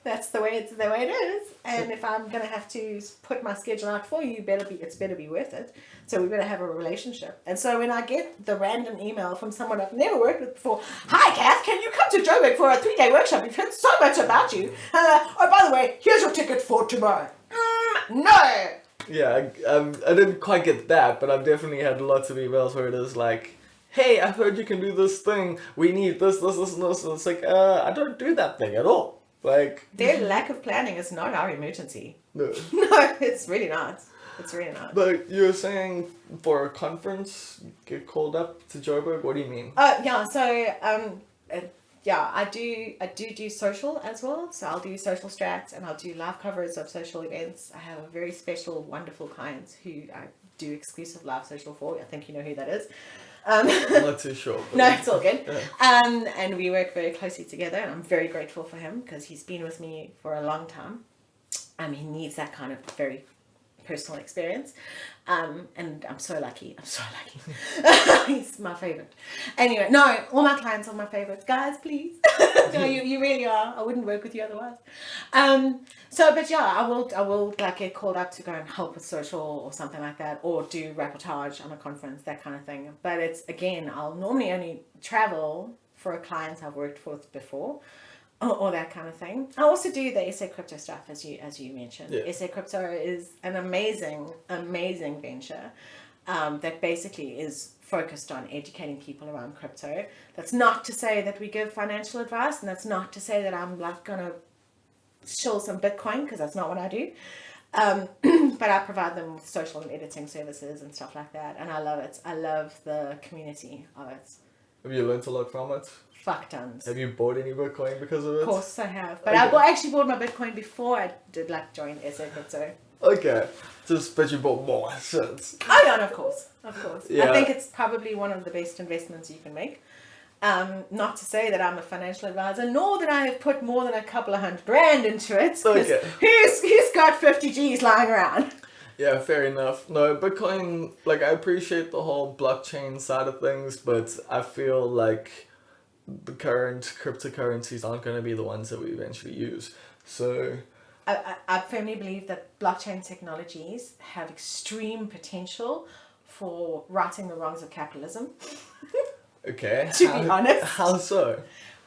that's the way it is. And if I'm gonna have to put my schedule out for you, it's better be worth it. So we better have a relationship. And so when I get the random email from someone I've never worked with before, hi Cath, can you come to Joburg for a 3-day workshop? We've heard so much about you. Oh, by the way, here's your ticket for tomorrow. No. Yeah, I didn't quite get that, but I've definitely had lots of emails where it is like, hey, I've heard you can do this thing. We need this, and this. And it's like, I don't do that thing at all. Like, their lack of planning is not our emergency. No. No, it's really not. It's really not. But you're saying for a conference, get called up to Joburg? What do you mean? Yeah, so, I do social as well. So I'll do social strats and I'll do live covers of social events. I have a very special, wonderful client who I do exclusive live social for. I think you know who that is. I'm not too sure. No, it's all good. Yeah. And we work very closely together, and I'm very grateful for him because he's been with me for a long time. He needs that kind of very personal experience. And I'm so lucky. He's my favorite. Anyway, no, all my clients are my favorites. Guys, please. No, you really are. I wouldn't work with you otherwise. But yeah, I will like get called up to go and help with social or something like that, or do reportage on a conference, that kind of thing. But it's, again, I'll normally only travel for a client I've worked with before. Or that kind of thing. I also do the SA Crypto stuff, as you mentioned. Yeah. SA Crypto is an amazing venture that basically is focused on educating people around crypto. That's not to say that we give financial advice, and that's not to say that I'm like gonna shill some Bitcoin, because that's not what I do. But I provide them with social and editing services and stuff like that, and I love it. I love the community of it. Have you learned a lot from it? Fuck tons. Have you bought any Bitcoin because of it? Of course I have. But Okay. I actually bought my Bitcoin before I did join SA Crypto. Okay. But you bought more since. Oh yeah, no, of course. Yeah. I think it's probably one of the best investments you can make. Not to say that I'm a financial advisor, nor that I have put more than a couple of $100 into it. 'Cause Okay. who's got 50 G's lying around? Yeah, fair enough. No, Bitcoin, like, I appreciate the whole blockchain side of things, but I feel like the current cryptocurrencies aren't going to be the ones that we eventually use. So I firmly believe that blockchain technologies have extreme potential for righting the wrongs of capitalism. okay, To be honest. how so?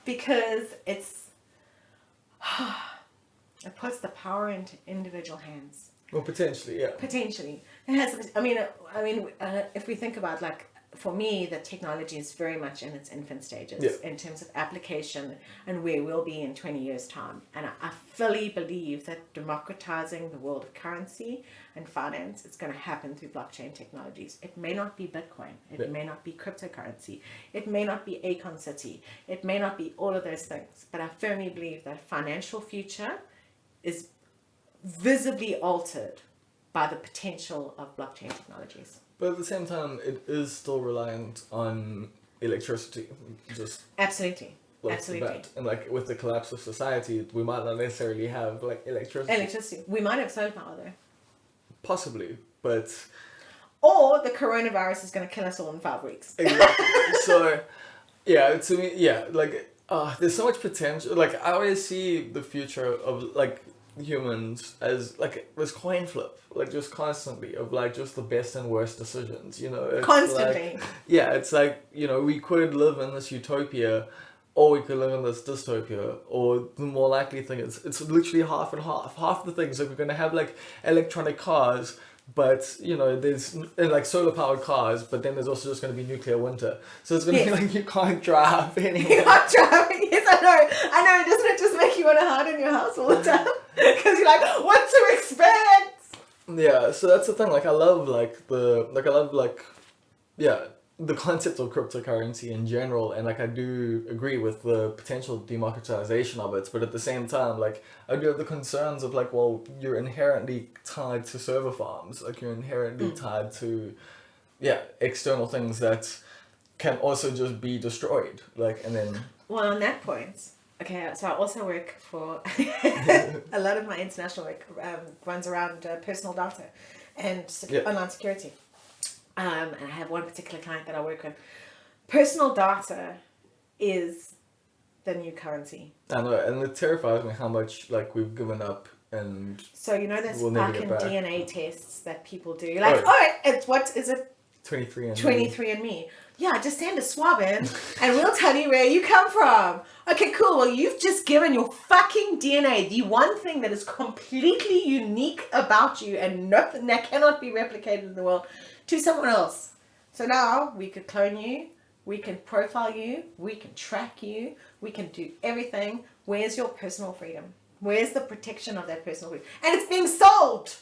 Because it puts the power into individual hands. Well, potentially, yeah. Potentially, it has. If we think about, like, for me, the technology is very much in its infant stages in terms of application and where we'll be in 20 years' time. And I fully believe that democratizing the world of currency and finance is going to happen through blockchain technologies. It may not be Bitcoin. It may not be cryptocurrency. It may not be Acon City. It may not be all of those things. But I firmly believe that financial future is visibly altered by the potential of blockchain technologies. But at the same time, it is still reliant on electricity. Just Absolutely. like Absolutely. that. And like with the collapse of society, we might not necessarily have like electricity. We might have solar power though. Possibly, but Or the coronavirus is going to kill us all in 5 weeks. exactly. So yeah, to me, yeah, like there's so much potential. Like I always see the future of like humans as like this coin flip, like just constantly of like just the best and worst decisions, you know. It's Constantly. like, yeah, it's like, you know, we could live in this utopia or we could live in this dystopia, or the more likely thing is it's literally half and half. Half the things like we're gonna have like electronic cars, but you know there's and like solar powered cars, but then there's also just going to be nuclear winter, so it's going to be like you can't drive anymore. You are driving. Yes, I know. Doesn't it just make you want to hide in your house all the time? Because you're like, what to expect? Yeah, so that's the thing. Like I love the concept of cryptocurrency in general, and like I do agree with the potential democratization of it, but at the same time, like I do have the concerns of like, well, you're inherently tied to server farms, like you're inherently tied to external things that can also just be destroyed, like, and then Well, on that point, okay, so I also work for a lot of my international work runs around personal data and online security. And I have one particular client that I work with. Personal data is the new currency. I know, and it terrifies me how much like we've given up, and So you know those we'll never fucking get back. DNA tests that people do. You're like, it's what is it? 23andMe. 23andMe. Yeah, just send a swab in and we'll tell you where you come from. Okay, cool. Well, you've just given your fucking DNA, the one thing that is completely unique about you and nothing that cannot be replicated in the world, to someone else. So now we could clone you, we can profile you, we can track you, we can do everything. Where's your personal freedom? Where's the protection of that personal freedom? And it's being sold.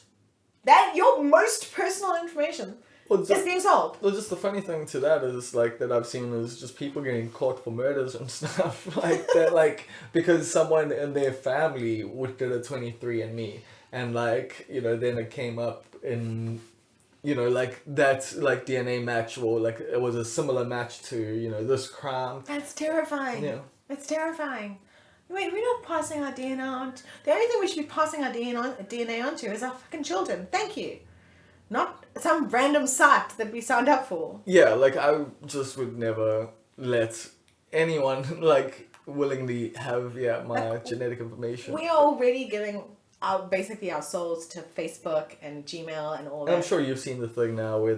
That your most personal information is being sold. Well, just the funny thing to that is like that I've seen is just people getting caught for murders and stuff like that, like because someone in their family did a 23andMe, and like, you know, then it came up in, you know, like that's like DNA match, or like it was a similar match to, you know, this crime. That's terrifying. Yeah. It's terrifying. Wait, we're not passing our DNA on. The only thing we should be passing our DNA onto is our fucking children. Thank you. Not some random site that we signed up for. Yeah, like I just would never let anyone like willingly have my genetic information. We are already giving basically our souls to Facebook and Gmail and all that. I'm sure you've seen the thing now where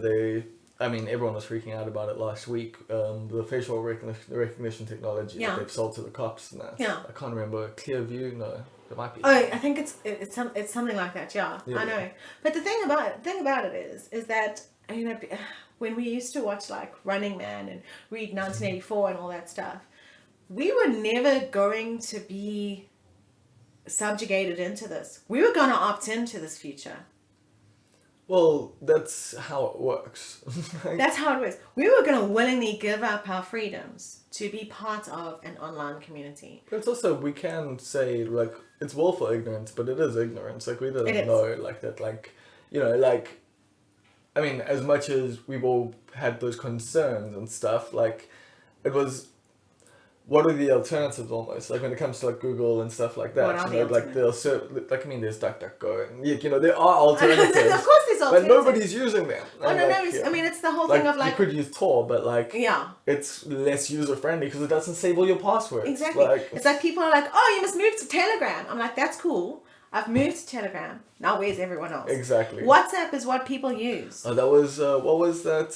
everyone was freaking out about it last week. The facial recognition technology that they've sold to the cops and that. Yeah. I can't remember. Clearview? No, it might be. Oh, I think it's something like that. Yeah, I know. But the thing about it is that, you know, when we used to watch like Running Man and read 1984 and all that stuff, we were never going to be subjugated into this. We were going to opt into this future. Well, that's how it works. That's how it works. We were going to willingly give up our freedoms to be part of an online community. But it's also, we can say, like, it's willful ignorance, but it is ignorance. Like, we didn't know, like, that, like, you know, like, I mean, as much as we've all had those concerns and stuff, like, it was, what are the alternatives almost? Like, when it comes to, like, Google and stuff like that. What are you know, the like, there's DuckDuckGo, and, you know, there are alternatives. Of course is but alternative. nobody's using them. Oh, And no, like, I mean, it's the whole like thing of you like, could use Tor, but like yeah, it's less user friendly because it doesn't save all your passwords. exactly. Like, It's like people are like, oh, you must move to Telegram. I'm like, that's cool. I've moved to Telegram. Now where's everyone else? exactly. WhatsApp is what people use. Oh, that was what was that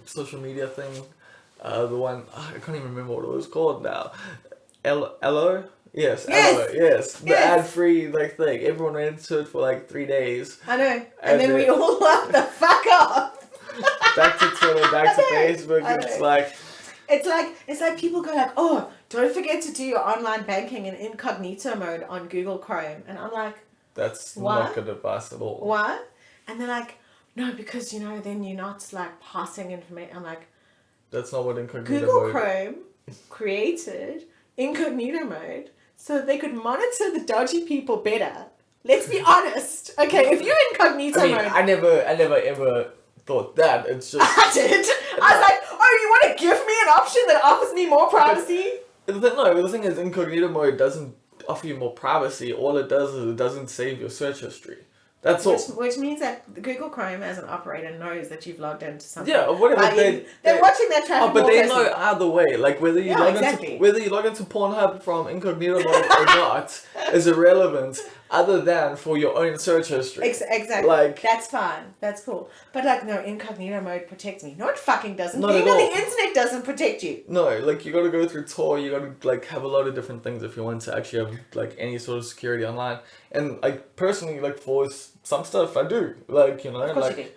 social media thing? The one I can't even remember what it was called now. Hello? Yes, hello, yes. The Yes. ad-free like thing. Everyone ran into it for like 3 days. I know. And And then we then- all locked the fuck up. Back to Twitter, back to I know, Facebook. I It's know. like It's like people go like, oh, don't forget to do your online banking in incognito mode on Google Chrome. And I'm like, that's What? not good advice at all. what? And they're like, no, because then you're not like passing information. I'm like, That's not what incognito Google mode. Chrome created incognito mode so that they could monitor the dodgy people better. Let's be honest. Okay, if you're incognito I mean, mode. I never ever thought that. It's just I did. I was like, oh, you want to give me an option that offers me more privacy? the thing is, incognito mode doesn't offer you more privacy. All it does is it doesn't save your search history. That's all. Which means that Google Chrome as an operator knows that you've logged into something. Yeah, or whatever. They're watching that traffic. Oh, but more they closely. know either way. Like whether you Yeah, log exactly. into whether you log into Pornhub from incognito mode or not is irrelevant, other than for your own search history. Exactly. Like- that's fine. That's cool. But like, no, incognito mode protects me. No, it fucking doesn't. Not at Even all. the internet doesn't protect you. No, like you gotta go through Tor. You gotta like have a lot of different things if you want to actually have like any sort of security online. And like personally, like for some stuff, I do. Like you know, Of course like you do.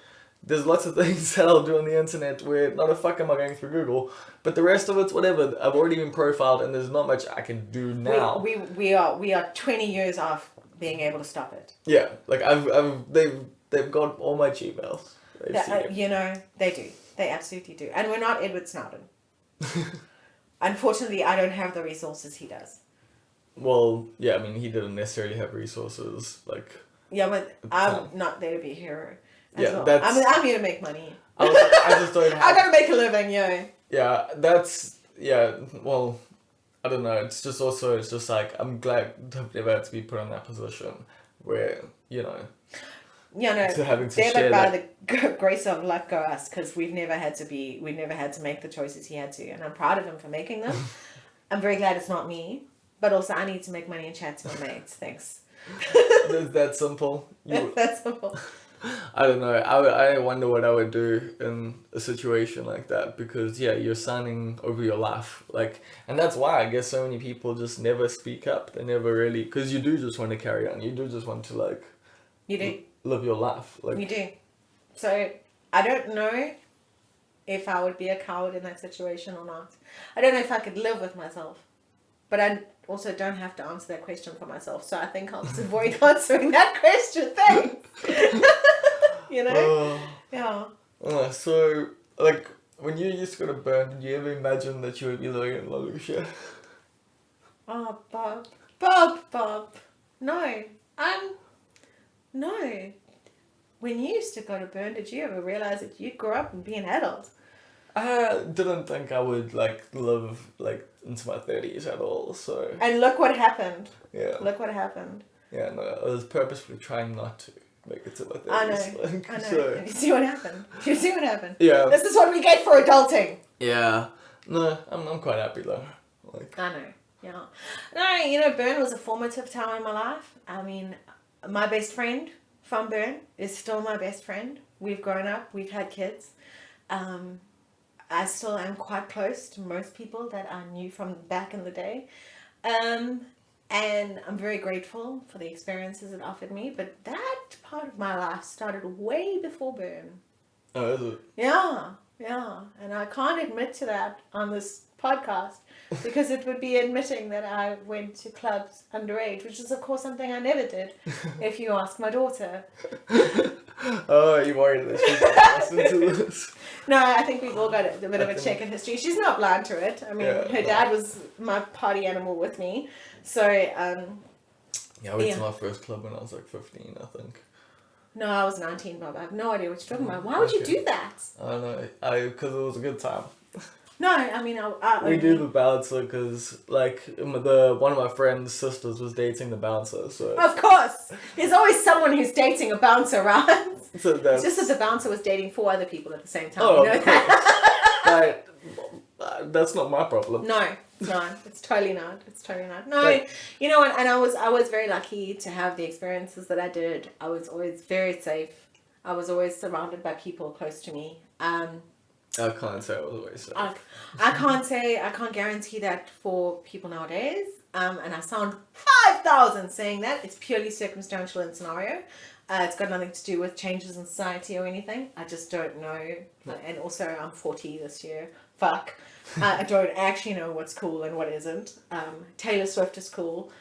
there's lots of things that I'll do on the internet where not a fuck am I going through Google, but the rest of it's whatever. I've already been profiled, and there's not much I can do now. We are 20 years off being able to stop it. Yeah, like they've got all my Gmails. They've seen it. You know, they do. They absolutely do. And we're not Edward Snowden. Unfortunately, I don't have the resources he does. Well, yeah, I mean he didn't necessarily have resources like. Yeah, but the I'm time. not there to be a hero. As Yeah, well. that's- I'm here to make money. I just don't have. I gotta make a living, yo. Yeah, well, I don't know. It's just like I'm glad I've never had to be put in that position where you know. You know, To having to David, share by that. the grace of luck, go us, because we've never had to make the choices he had to, and I'm proud of him for making them. I'm very glad it's not me, but also I need to make money and chat to my mates. Thanks. It's that simple. That's simple. I don't know. I wonder what I would do in a situation like that because yeah, you're signing over your life, like, and that's why I guess so many people just never speak up. They never really, because you do just want to carry on. You do just want to like You do. live your life. Like You do. So I don't know if I would be a coward in that situation or not. I don't know if I could live with myself. But I also don't have to answer that question for myself. So I think I'll just avoid answering that question. Thanks. You know? Yeah. So like when you used to go to Bern, did you ever imagine that you would be living in La Lucia? Oh, Bob. Bob. No. No. When you used to go to Bern, did you ever realize that you'd grow up and be an adult? I didn't think I would like live like into my 30s at all. So And look what happened. yeah. Look what happened. Yeah, no, I was purposefully trying not to make it to my 30s. I know. Like, I know. So, And you see what happened. You see what happened. yeah. This is what we get for adulting. Yeah. No, I'm quite happy though. Like, I know. Yeah. No, you know, Bern was a formative time in my life. I mean, my best friend from Bern is still my best friend. We've grown up. We've had kids. I still am quite close to most people that I knew from back in the day. And I'm very grateful for the experiences it offered me. But that part of my life started way before Bern. oh, is it? Yeah. And I can't admit to that on this podcast because it would be admitting that I went to clubs underage, which is, of course, something I never did, if you ask my daughter. Oh, you worried that she's gonna listen to this? No, I think we've all got a bit of a check in history. She's not blind to it. I mean, Yeah, her no. dad was my party animal with me. So, Yeah, I went Yeah. to my first club when I was like 15, I think. no, I was 19, Bob. I have no idea what you're talking about. Why would you Okay. do that? I don't know, because it was a good time. No, I mean, We do the bouncer because, like, one of my friend's sisters was dating the bouncer, so... Of course. There's always someone who's dating a bouncer, right? So that's... It's just that the bouncer was dating 4 other people at the same time. Oh, You know of course. That's not my problem. No, it's not. It's totally not. It's totally not. No, But, you know, and I was very lucky to have the experiences that I did. I was always very safe. I was always surrounded by people close to me. I can't say I was always safe. I can't guarantee that for people nowadays. And I sound 5,000 saying that. It's purely circumstantial in scenario. It's got nothing to do with changes in society or anything. I just don't know. And also, I'm 40 this year. Fuck. I don't actually know what's cool and what isn't. Taylor Swift is cool.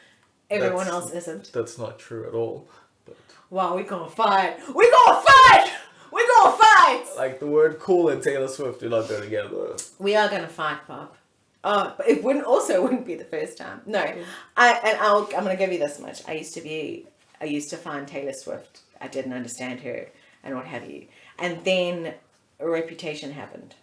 Everyone else isn't. That's not true at all. But... Wow, we're gonna fight. We're gonna fight! We're gonna fight! Like, the word cool and Taylor Swift do not go together. We are gonna fight, Bob. Oh, but it wouldn't be the first time. No. I'm gonna give you this much. I used to find Taylor Swift. I didn't understand her and what have you. And then a Reputation happened.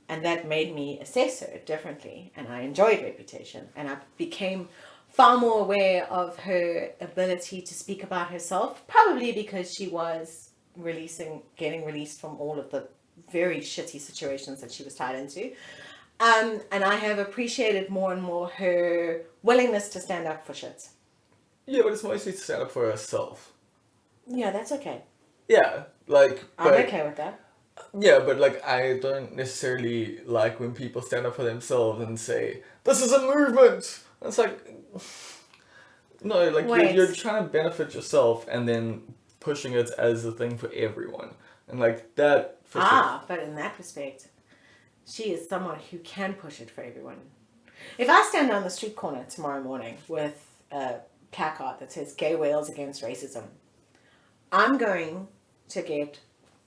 And that made me assess her differently. And I enjoyed Reputation. And I became far more aware of her ability to speak about herself. Probably because she was getting released from all of the very shitty situations that she was tied into. And I have appreciated more and more her willingness to stand up for shit. Yeah, but it's mostly to stand up for herself. Yeah, that's okay. Yeah, like... I'm okay with that. Yeah, but like, I don't necessarily like when people stand up for themselves and say, this is a movement! It's like... No, like, you're trying to benefit yourself and then pushing it as a thing for everyone. And like, that... But in that respect... She is someone who can push it for everyone. If I stand on the street corner tomorrow morning with a placard that says Gay Wales Against Racism, I'm going to get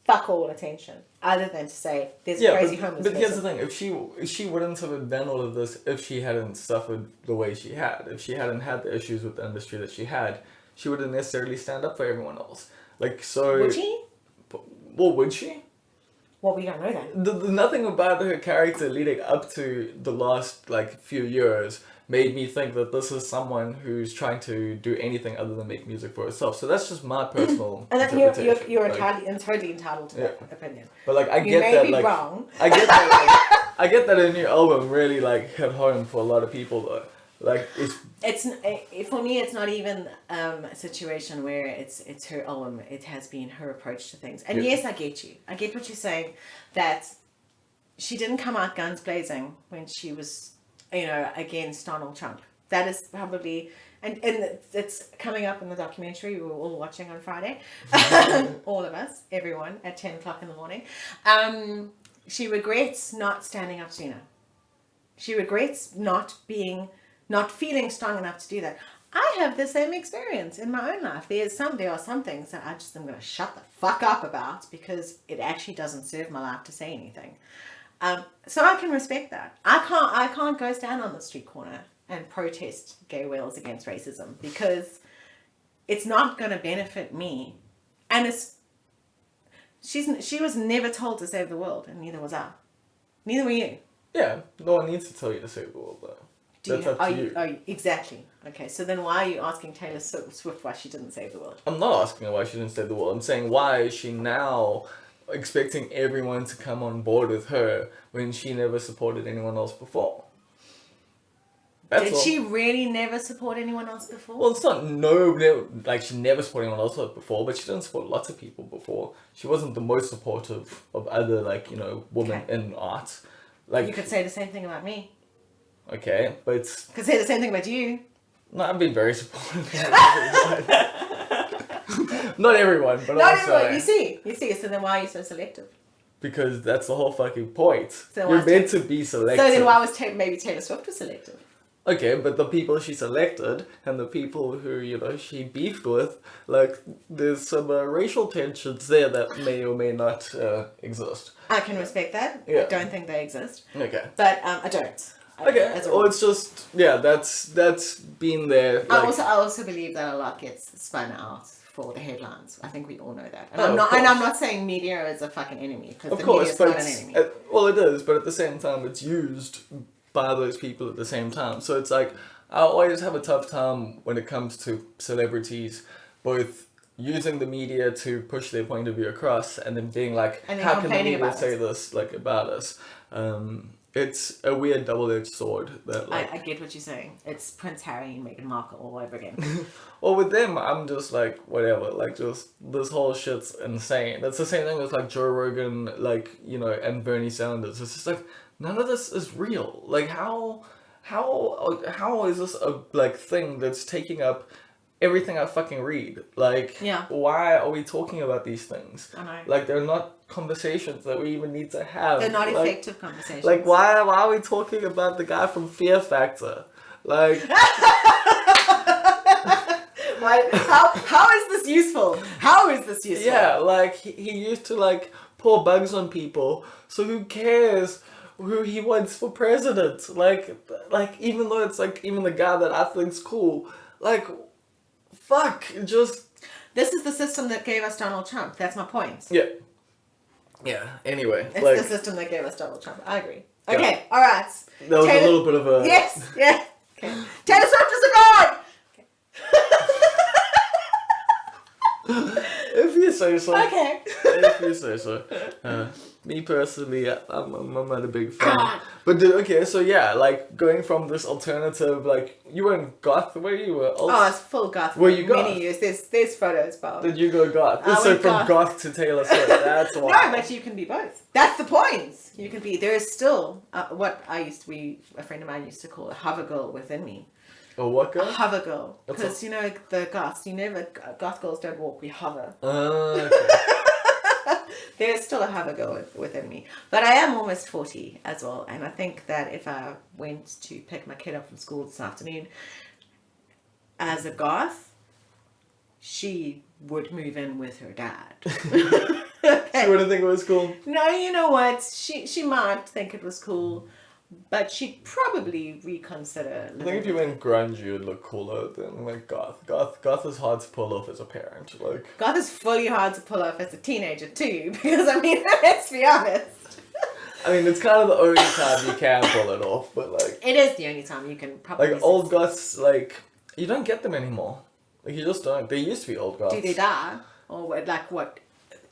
fuck all attention, other than to say there's a crazy homeless person. But here's the thing, if she wouldn't have done all of this if she hadn't suffered the way she had. If she hadn't had the issues with the industry that she had, she wouldn't necessarily stand up for everyone else. Like, so... Would she? Well, would she? Well, we don't know that. The nothing about her character leading up to the last like few years made me think that this is someone who's trying to do anything other than make music for herself. So that's just my personal and interpretation. You're like, totally entitled to that opinion. But like, I you get may that be like wrong. I get that I get that a new album really like hit home for a lot of people though. Like it's for me. It's not even a situation where it's her album. It has been her approach to things. And yes, I get you. I get what you're saying. That she didn't come out guns blazing when she was, against Donald Trump. That is probably and it's coming up in the documentary we were all watching on Friday. All of us, everyone, at 10:00 in the morning. She regrets not standing up sooner. She regrets not feeling strong enough to do that. I have the same experience in my own life. There are some things that I just am going to shut the fuck up about because it actually doesn't serve my life to say anything. So I can respect that. I can't go stand on the street corner and protest Gay Wales Against Racism because it's not going to benefit me. And she was never told to save the world, and neither was I. Neither were you. Yeah, no one needs to tell you to save the world though. That's up to you. Exactly. Okay, so then why are you asking Taylor Swift why she didn't save the world? I'm not asking her why she didn't save the world. I'm saying why is she now expecting everyone to come on board with her when she never supported anyone else before? Did she really never support anyone else before? Well, it's not like she never supported anyone else before, but she didn't support lots of people before. She wasn't the most supportive of other women in art. Like, you could say the same thing about me. Okay, but could say the same thing about you. No, I've been very supportive. Not everyone, but not also... everyone. You see. So then why are you so selective? Because that's the whole fucking point. So you're meant to be selective. So then why was maybe Taylor Swift was selective? Okay, but the people she selected and the people who, she beefed with, like, there's some racial tensions there that may or may not exist. I can respect that. Yeah. I don't think they exist. Okay. But I don't. Okay. Well, it's just that's been there. Like... I also believe that a lot gets spun out for the headlines. I think we all know that. And I'm not saying media is a fucking enemy because the media is not an enemy. Well, it is, but at the same time, it's used by those people at the same time. So it's like I always have a tough time when it comes to celebrities, both using the media to push their point of view across, and then being like, And then how can the complaining media about say it. this like about us? It's a weird double-edged sword that like. I get what you're saying. It's Prince Harry and Meghan Markle all over again. Well, with them, I'm just like, whatever, like, just, this whole shit's insane. That's the same thing with, like, Joe Rogan, like, you know, and Bernie Sanders. It's just like, none of this is real. Like, how is this a, like, thing that's taking up everything I fucking read? Like, Yeah. why are we talking about these things? I know. Like, they're not conversations that we even need to have. They're not Like- effective conversations. Like, why are we talking about the guy from Fear Factor? Like... How is this useful? How is this useful? Yeah, like he used to like pour bugs on people. So who cares who he wants for president? Like even though it's like even the guy that I think's cool, like fuck, just This is the system that gave us Donald Trump. That's my point. yeah. Yeah. Anyway, It's like the system that gave us Donald Trump. I agree. Yeah. Okay, all right. that was a little bit of a Yes, yeah. Okay. Taylor Swift is a god. If you say so. Okay. If you say so. Me personally, I'm not a big fan. But okay, so yeah, like going from this alternative, like you were in goth, where you were. Oh, it's full goth. Were you many goth? years. There's photos, Bob. Did you go goth? I So went from goth to Taylor Swift, that's why. No, but you can be both. That's the point. You can be. There is still what a friend of mine used to call a hover girl within me. Oh, what girl? A hover girl, What's because you know the goths. Goth girls don't walk. We hover. Okay. There's still a hover girl within me, but I am almost 40 as well, and I think that if I went to pick my kid up from school this afternoon as a goth, she would move in with her dad. She wouldn't think it was cool. No, you know what? She might think it was cool, but she'd probably reconsider. I think if you went grunge, you'd look cooler than like goth. Goth is hard to pull off as a parent. Like goth is fully hard to pull off as a teenager too, because I mean, let's be honest. I mean, it's kind of the only time you can pull it off, but like It is the only time you can probably. like old goths, like you don't get them anymore. Like you just don't. They used to be old goths. Do they die or what?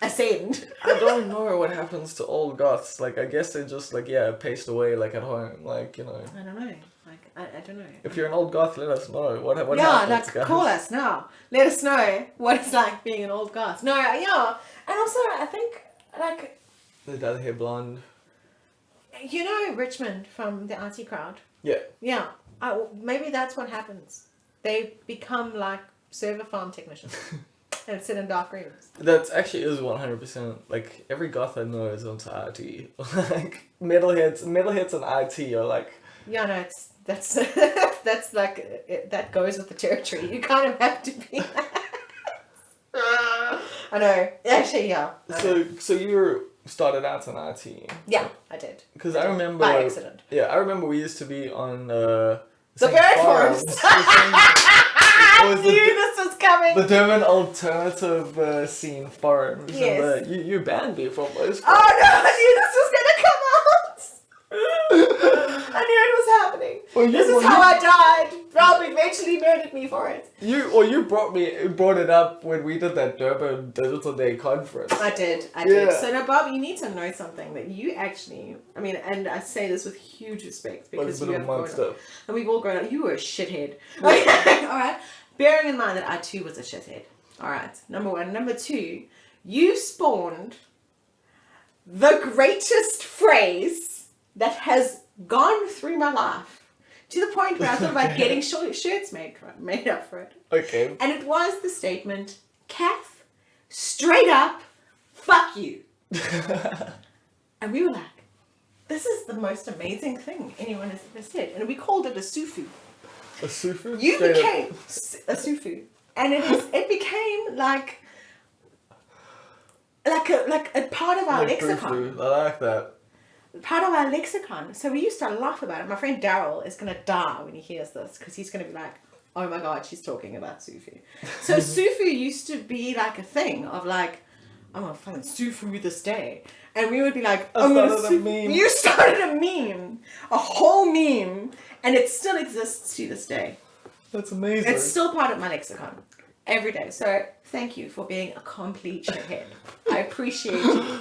Ascend. I don't know what happens to old goths. Like I guess they just like paced away like at home. Like you know. I don't know. Like I don't know. If you're an old goth, let us know what Yeah, happens, like guys. call us now. Let us know what it's like being an old goth. No, yeah, and also I think like The dad hair blonde. you know Richmond from the IT crowd. Yeah. Yeah, maybe that's what happens. They become like server farm technicians and sit in dark rooms. That actually is 100%. Like every goth I know is into IT. Like metalheads and IT are like. Yeah, no, that's like that goes with the territory. You kind of have to be. I know. Actually, yeah. So you started out in IT. Yeah, I did. Because I remember. By accident. Yeah, I remember we used to be on The bird forums. I knew this was coming. The Durban alternative scene forums. Yes. And you banned me from those. Oh no! I knew this was gonna come out. I knew it was happening. Well, This is how I died. Rob eventually murdered me for it. You brought it up when we did that Durban Digital Day conference. I did. Yeah. So now, Bob, you need to know something that you actually. I mean, and I say this with huge respect because Like a you bit have of a grown monster. up, and we've all grown up. You were a shithead. Okay, all right. Bearing in mind that I too was a shithead. All right. Number one. Number two. You spawned the greatest phrase that has gone through my life to the point where I thought about getting shirts made up for it. Okay. And it was the statement, Cath, straight up, fuck you. And we were like, this is the most amazing thing anyone has ever said. And we called it a sufu. A sufu? You Straight up. became a sufu. And it became like a part of our Like lexicon. fufu. I like that. Part of our lexicon. So we used to laugh about it. My friend Daryl is going to die when he hears this because he's going to be like, oh my God, she's talking about sufu. So sufu used to be like a thing of like, I'm going to fucking sufu this day. And we would be like, I'm going to started a sufu. meme. You started a meme. A whole meme. And it still exists to this day. That's amazing. It's still part of my lexicon. every day. So thank you for being a complete shithead. I appreciate you.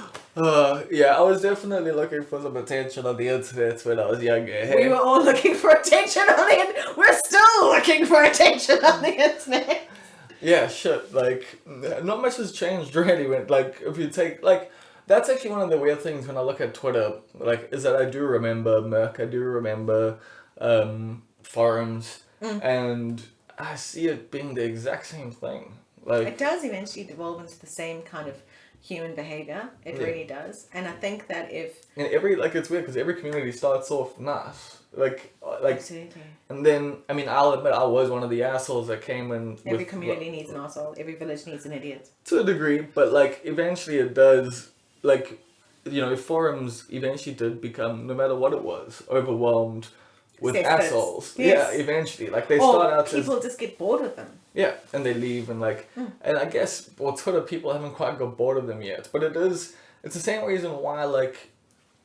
Yeah, I was definitely looking for some attention on the internet when I was younger. Hey? We were all looking for attention on the internet. We're still looking for attention on the internet. Yeah, shit. Like, not much has changed really. When, like, if you take, like, that's actually one of the weird things when I look at Twitter. Like, is that I do remember Merc, I do remember forums, and I see it being the exact same thing. Like, It does eventually devolve into the same kind of human behavior. It really does. And I think that if... and it's weird because every community starts off nice. Like, Absolutely. and then, I mean, I'll admit I was one of the assholes that came in. Every community needs an asshole. Every village needs an idiot. To a degree, but like eventually it does, like, you know, forums eventually did become, no matter what it was, overwhelmed with assholes. Yes. Yeah, eventually. Like they start out people just get bored with them. yeah, and they leave and like, and I guess, well, Twitter people haven't quite got bored of them yet, but it's the same reason why, like,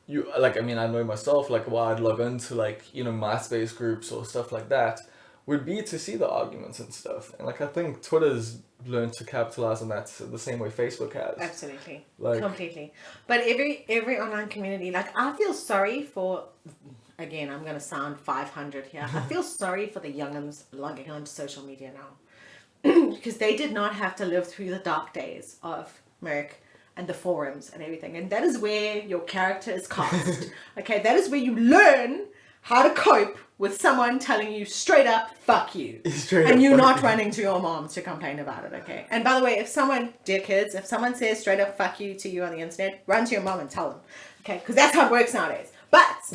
you, like, I mean, I know myself, like, why I'd log into, like, you know, MySpace groups or stuff like that, would be to see the arguments and stuff. And, like, I think Twitter's learned to capitalize on that the same way Facebook has. Absolutely. Like, Completely. But every online community, like, I feel sorry for, again, I'm going to sound 500 here. I feel sorry for the young'uns logging onto social media now. Because they did not have to live through the dark days of Merc and the forums and everything. And that is where your character is cast. Okay, that is where you learn how to cope with someone telling you straight up, fuck you. And you're not running to your mom to complain about it, okay? And by the way, if someone, dear kids, if someone says straight up, fuck you to you on the internet, run to your mom and tell them, okay? Because that's how it works nowadays. But,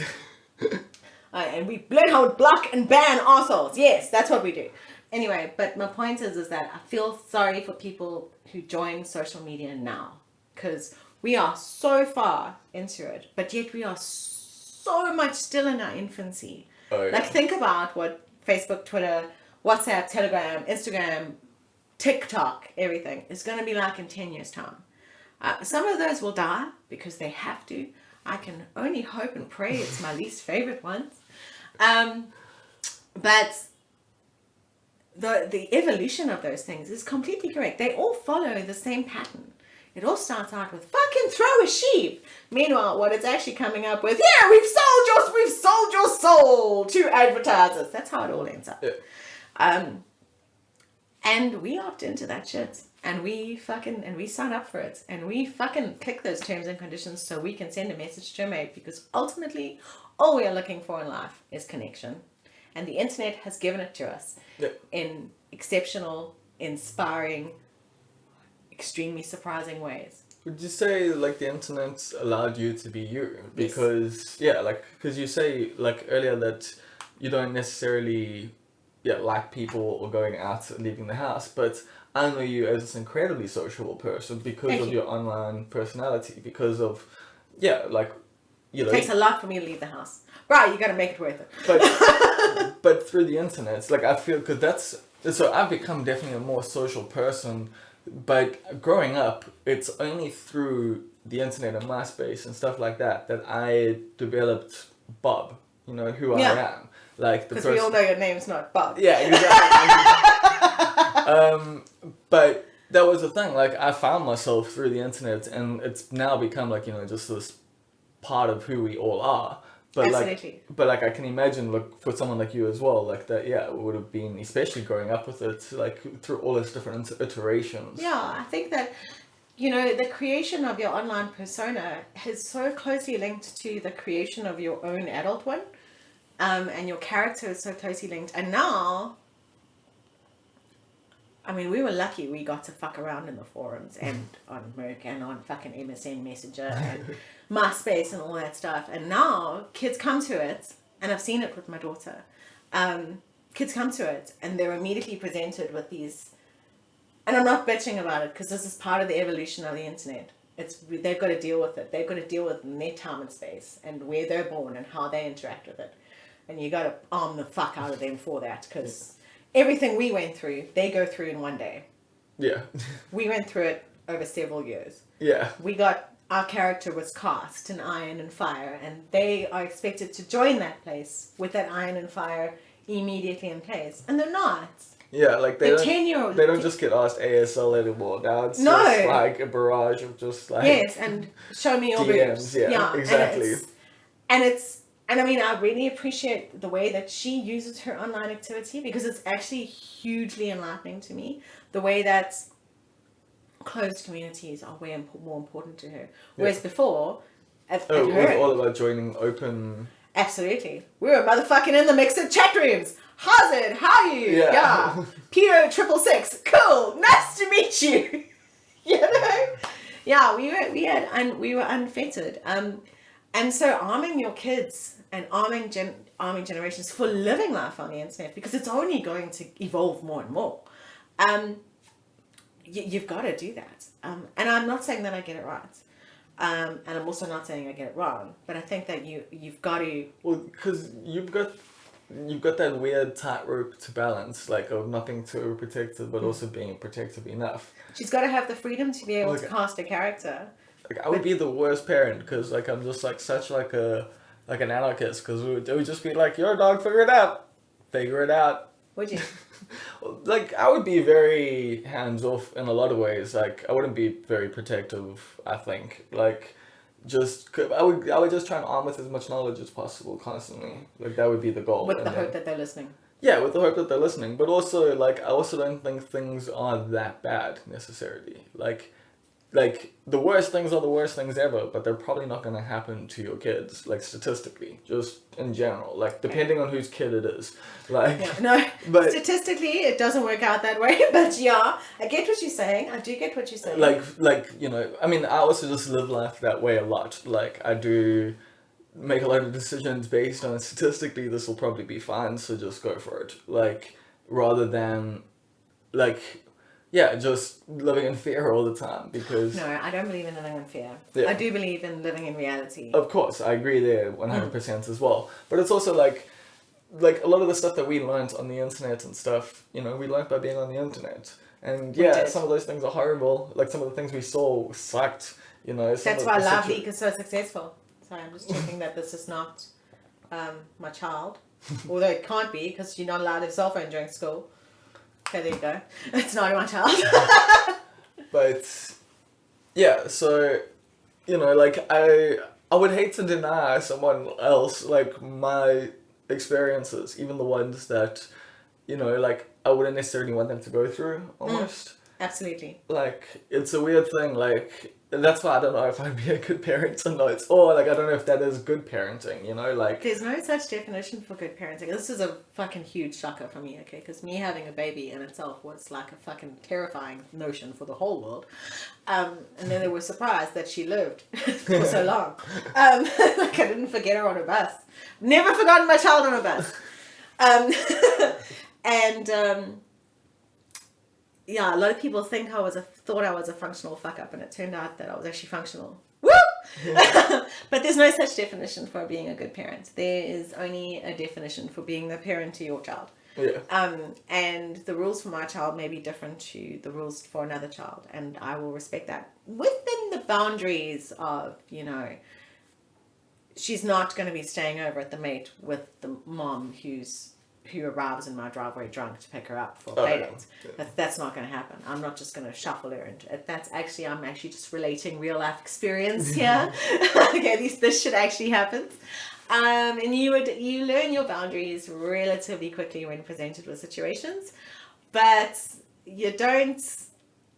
and we learn how to block and ban assholes. Yes, that's what we do. Anyway, but my point is that I feel sorry for people who join social media now. Because we are so far into it, but yet we are so much still in our infancy. Oh, yeah. Like, think about what Facebook, Twitter, WhatsApp, Telegram, Instagram, TikTok, everything is going to be like in 10 years' time. Some of those will die because they have to. I can only hope and pray it's my least favorite ones. But the evolution of those things is completely correct. They all follow the same pattern. It all starts out with fucking throw a sheep. Meanwhile, what it's actually coming up with, yeah, we've sold your soul to advertisers. That's how it all ends up. Yeah. And we opt into that shit. And we sign up for it. And we fucking click those terms and conditions so we can send a message to a mate. Because ultimately, all we are looking for in life is connection. And the internet has given it to us in exceptional, inspiring, extremely surprising ways. Would you say, like, the internet allowed you to be you? Because, because you say, like, earlier that you don't necessarily, like people or going out and leaving the house, but I know you as this incredibly sociable person because of your online personality, because of, like, you know. It takes a lot for me to leave the house. Right, you gotta make it worth it. But through the internet, it's like, I feel, because so I've become definitely a more social person. But growing up, it's only through the internet and MySpace and stuff like that that I developed Bob, you know, who I am. Like the because we all know your name's not Bob. Yeah, exactly. But that was the thing. Like, I found myself through the internet, and it's now become, like, you know, just this part of who we all are. But absolutely. Like I can imagine, look, for someone like you as well, like that, it would have been, especially growing up with it, like through all its different iterations. Yeah, I think that, you know, the creation of your online persona is so closely linked to the creation of your own adult one, and your character is so closely linked. And now, I mean, we were lucky we got to fuck around in the forums and on Merc and on fucking MSN Messenger and MySpace and all that stuff. And now kids come to it, and I've seen it with my daughter. Kids come to it and they're immediately presented with these, and I'm not bitching about it because this is part of the evolution of the internet. They've got to deal with it. They've got to deal with their time and space and where they're born and how they interact with it. And you got to arm the fuck out of them for that, because everything we went through, they go through in one day. Yeah. We went through it over several years. Yeah. Our character was cast in Iron and Fire, and they are expected to join that place with that Iron and Fire immediately in place. And they're not. Yeah, like The 10-year-old. they don't just get asked ASL anymore. Now it's No. just like a barrage of just like Yes, and show me your DMs. boobs. Yeah, exactly. And I mean, I really appreciate the way that she uses her online activity, because it's actually hugely enlightening to me. The way that closed communities are way more important to her. Whereas before, at it was her, all about joining open. absolutely. We were motherfucking in the mixed chat rooms. How's it? How are you? Yeah. Peter 666. Cool. Nice to meet you. You know? Yeah, we were unfettered. And so arming your kids and arming generations for living life on the internet, because it's only going to evolve more and more. You've got to do that. And I'm not saying that I get it right. And I'm also not saying I get it wrong, but I think that you've got to. Well, because you've got that weird tightrope to balance, like of nothing too overprotective, but also being protective enough. She's got to have the freedom to be able to cast a character. Like I would be the worst parent, because like I'm just like such like an anarchist, because it would just be like, your dog, figure it out. Would you? Like I would be very hands off in a lot of ways. Like I wouldn't be very protective. I think like I would just try and arm with as much knowledge as possible constantly. Like that would be the goal. With the hope that they're listening. Yeah, with the hope that they're listening, but also like I also don't think things are that bad necessarily. Like the worst things are the worst things ever, but they're probably not going to happen to your kids, like statistically, just in general, like depending on whose kid it is. Like but statistically it doesn't work out that way, but yeah, I get what you're saying. I do get what you're saying. Like you know, I mean, I also just live life that way a lot. Like I do make a lot of decisions based on statistically this will probably be fine, so just go for it. Like rather than like just living in fear all the time, because... No, I don't believe in living in fear. Yeah. I do believe in living in reality. Of course, I agree there 100% as well. But it's also like a lot of the stuff that we learned on the internet and stuff, you know, we learned by being on the internet. And some of those things are horrible. Like some of the things we saw sucked, you know. That's why Love Leak is so successful. Sorry, I'm just checking that this is not my child. Although it can't be, because you're not allowed to have a cell phone during school. Okay, there you go. It's not my child. But yeah, so you know, like I would hate to deny someone else like my experiences, even the ones that, you know, like I wouldn't necessarily want them to go through almost. Absolutely. Like it's a weird thing, like that's why I don't know if I'd be a good parent or not. Or like I don't know if that is good parenting, you know, like there's no such definition for good parenting. This is a fucking huge shocker for me, okay? Because me having a baby in itself was like a fucking terrifying notion for the whole world. And then they were surprised that she lived for so long. Like I didn't forget her on a bus. Never forgotten my child on a bus. Yeah, a lot of people thought I was a functional fuck up, and it turned out that I was actually functional. Woo! But there's no such definition for being a good parent. There is only a definition for being the parent to your child. Yeah. And the rules for my child may be different to the rules for another child, and I will respect that within the boundaries of, you know, she's not going to be staying over at the mate with the mom who arrives in my driveway drunk to pick her up for a play date. Yeah. That's not going to happen. I'm not just going to shuffle her into it. I'm actually just relating real life experience here. Okay, this shit actually happens. And you learn your boundaries relatively quickly when presented with situations, but you don't.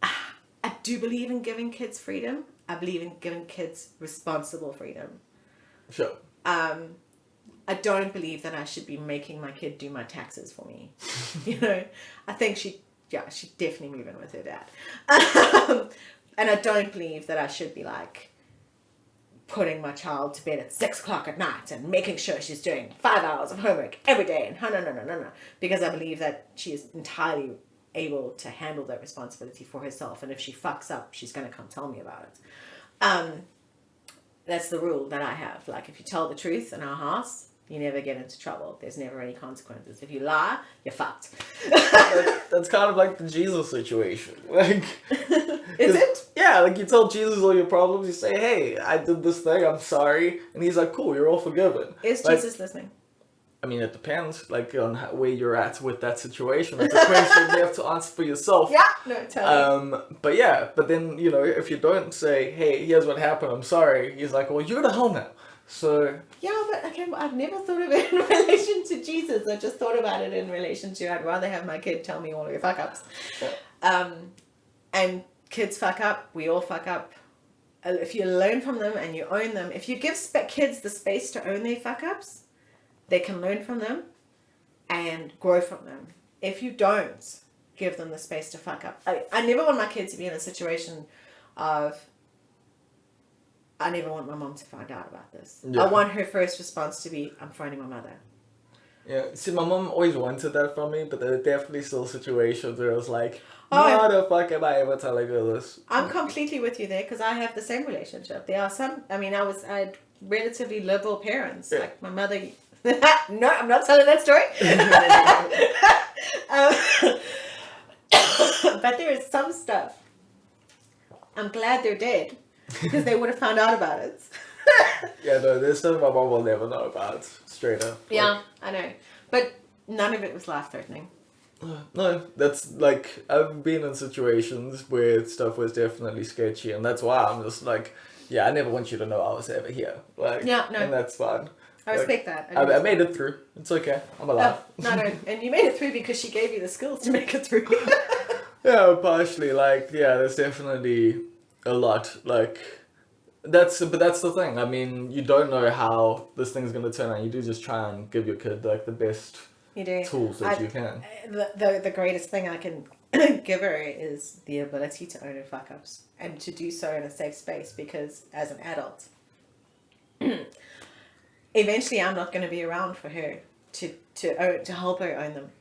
I do believe in giving kids freedom. I believe in giving kids responsible freedom. Sure. I don't believe that I should be making my kid do my taxes for me. You know, I think she'd definitely move in with her dad. And I don't believe that I should be like putting my child to bed at 6:00 at night and making sure she's doing 5 hours of homework every day. And no. Because I believe that she is entirely able to handle that responsibility for herself. And if she fucks up, she's going to come tell me about it. That's the rule that I have. Like, if you tell the truth in our house, you never get into trouble. There's never any consequences. If you lie, you're fucked. That's kind of like the Jesus situation. Like, is it? Yeah, like you tell Jesus all your problems. You say, "Hey, I did this thing. I'm sorry," and he's like, "Cool, you're all forgiven." Is like, Jesus listening? I mean, it depends, like, on where you're at with that situation. It's a question you have to answer for yourself. Yeah, no, totally. But yeah, but then, you know, if you don't say, hey, here's what happened, I'm sorry, he's like, well, you're the hell now. So... Yeah, but okay, I've never thought of it in relation to Jesus. I just thought about it in relation to I'd rather have my kid tell me all of your fuck-ups. And kids fuck up, we all fuck up. If you learn from them and you own them, if you give kids the space to own their fuck-ups, they can learn from them and grow from them. If you don't give them the space to fuck up, I never want my kid to be in a situation of, I never want my mom to find out about this. Yeah. I want her first response to be, I'm phoning my mother. Yeah, see, my mom always wanted that from me, but there are definitely still situations where I was like, how the fuck am I ever telling her this? I'm completely with you there because I have the same relationship. There are some, I mean, I had relatively liberal parents. Yeah. Like my mother, no, I'm not telling that story. But there is some stuff. I'm glad they're dead because they would have found out about it. Yeah, no, there's stuff my mom will never know about, straight up. Yeah, Like, I know. But none of it was life-threatening. no, that's like, I've been in situations where stuff was definitely sketchy, and that's why I'm just like, yeah, I never want you to know I was ever here. Like, Yeah, no. And that's fine. I respect that. I made it through. It's okay. I'm alive. No, and you made it through because she gave you the skills to make it through. Yeah, partially. Like, yeah, there's definitely a lot. Like, but that's the thing. I mean, you don't know how this thing's gonna turn out. You do just try and give your kid like the best You do. tools that you can. The greatest thing I can give her is the ability to own her fuck ups and to do so in a safe space because as an adult, eventually I'm not going to be around for her to help her own them,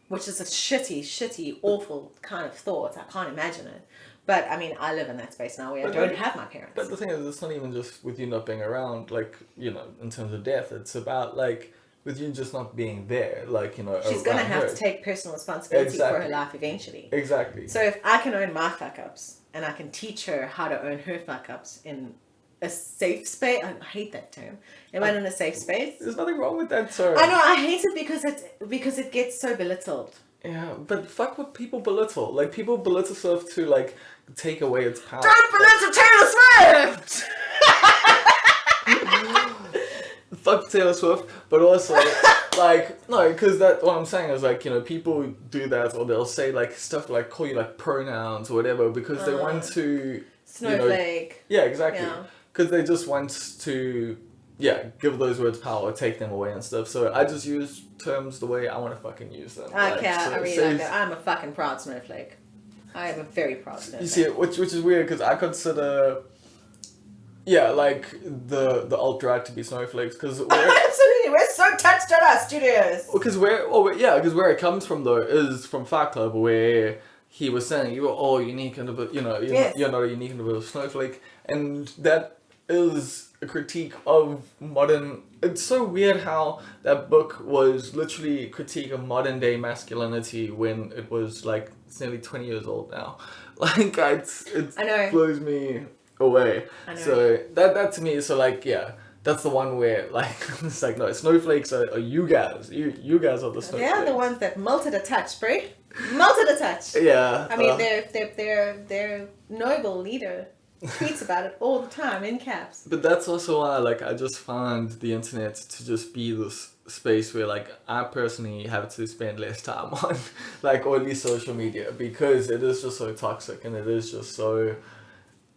which is a shitty, awful kind of thought. I can't imagine it. But I mean, I live in that space now where I don't have my parents. But the thing is, it's not even just with you not being around, like, you know, in terms of death. It's about, like, with you just not being there, like, you know, she's going to have her. to take personal responsibility for her life eventually. Exactly. So if I can own my fuck-ups and I can teach her how to own her fuck-ups in a safe space, I hate that term. Am I in a safe space? There's nothing wrong with that term. I know, I hate it because it gets so belittled. Yeah, but fuck what people belittle. Like, people belittle stuff to, like, take away its power. Don't belittle Taylor Swift! Fuck Taylor Swift, but also, like, no, because that, what I'm saying is, like, you know, people do that, or they'll say, like, stuff like, call you, like, pronouns or whatever, because they want to, Snowflake. You know, yeah, exactly. Yeah. Because they just want to, yeah, give those words power, take them away and stuff. So I just use terms the way I want to fucking use them. Okay, so I really like that. I'm a fucking proud snowflake. I am a very proud snowflake. You see, which is weird, because I consider... Yeah, like the alt-right to be snowflakes, because absolutely, we're so touched at our studios. Because where it comes from though is from Fight Club, where he was saying you were all unique and you know you're not a unique individual snowflake, and that is a critique of modern. It's so weird how that book was literally a critique of modern day masculinity when it was like it's nearly 20 years old now. Like I know. blows me away. So that to me is so like yeah, that's the one where like it's like no, snowflakes are you guys. You guys are the snowflakes. They're the ones that melted a touch, bro. Melted a touch. Yeah. I mean their noble leader tweets about it all the time in caps. But that's also why like I just find the internet to just be this space where like I personally have to spend less time on like or at least social media, because it is just so toxic, and it is just so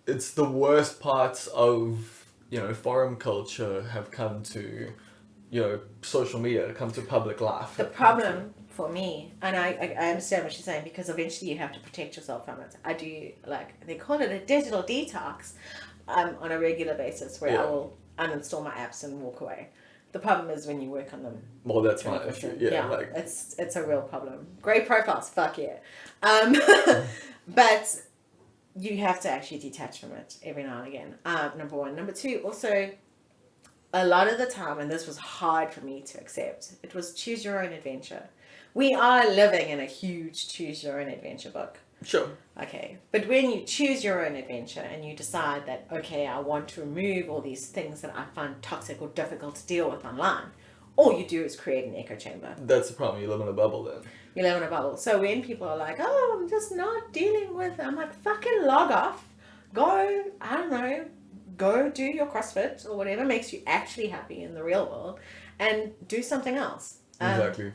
it's the worst parts of, you know, forum culture have come to, you know, social media, come to public life. The problem for me, and I understand what you're saying, because eventually you have to protect yourself from it. I do, like, they call it a digital detox on a regular basis, where I will uninstall my apps and walk away. The problem is when you work on them. Well, that's my issue. Yeah, like it's a real problem. Great profiles, fuck yeah. But you have to actually detach from it every now and again. Number one. Number two, also, a lot of the time, and this was hard for me to accept, it was choose your own adventure. We are living in a huge choose your own adventure book. sure. Okay, but when you choose your own adventure and you decide that, okay, I want to remove all these things that I find toxic or difficult to deal with online, all you do is create an echo chamber. That's the problem. You live in a bubble then. You live in a bubble. So when people are like, oh, I'm just not dealing with it, I'm like, fucking log off. Go, I don't know, go do your CrossFit or whatever makes you actually happy in the real world and do something else. Exactly.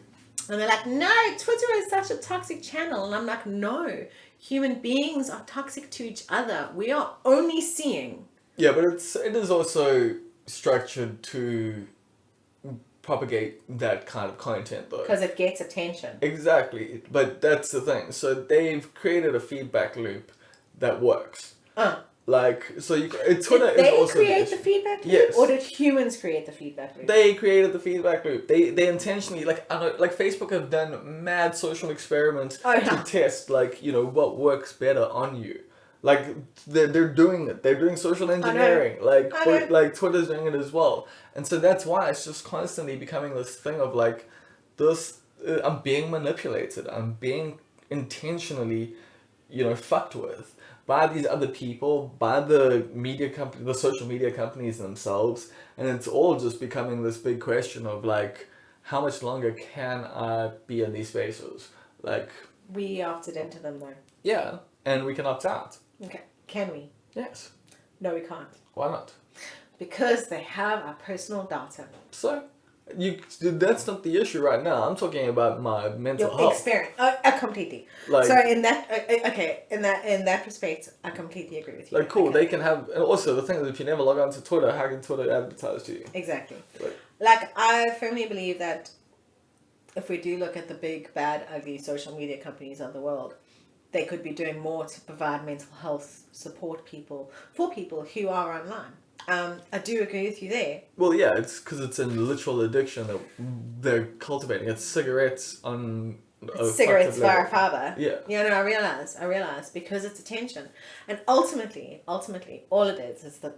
And they're like, no, Twitter is such a toxic channel. And I'm like, no, human beings are toxic to each other. We are only seeing. Yeah, but it is also structured to propagate that kind of content though. Because it gets attention. Exactly. But that's the thing. So they've created a feedback loop that works. Like, so Twitter did they is also create the feedback loop? Yes. Or did humans create the feedback loop? They created the feedback loop. They intentionally, like, I know, like Facebook have done mad social experiments to test, like, you know, what works better on you. Like, they're doing it. They're doing social engineering. Like Twitter's doing it as well. And so that's why it's just constantly becoming this thing of like, this, I'm being manipulated. I'm being intentionally, you know, fucked with by these other people, by the media company, the social media companies themselves. And it's all just becoming this big question of like, how much longer can I be in these spaces? Like, we opted into them though. Yeah, and we can opt out. Okay. Can we? Yes. No, we can't. Why not? Because they have our personal data. So, that's not the issue right now. I'm talking about my mental Your health. experience. Completely. Like, so in that, in that perspective, I completely agree with you. Like, cool, okay. they can have, and also the thing is, if you never log on to Twitter, how can Twitter advertise to you? Exactly. Like, I firmly believe that if we do look at the big, bad, ugly social media companies of the world, they could be doing more to provide mental health support for people who are online. I do agree with you there. Well, yeah, it's because it's a literal addiction that they're cultivating. It's cigarettes on cigarettes via fiber. Yeah. Yeah, no, I realize because it's attention. And ultimately, all it is the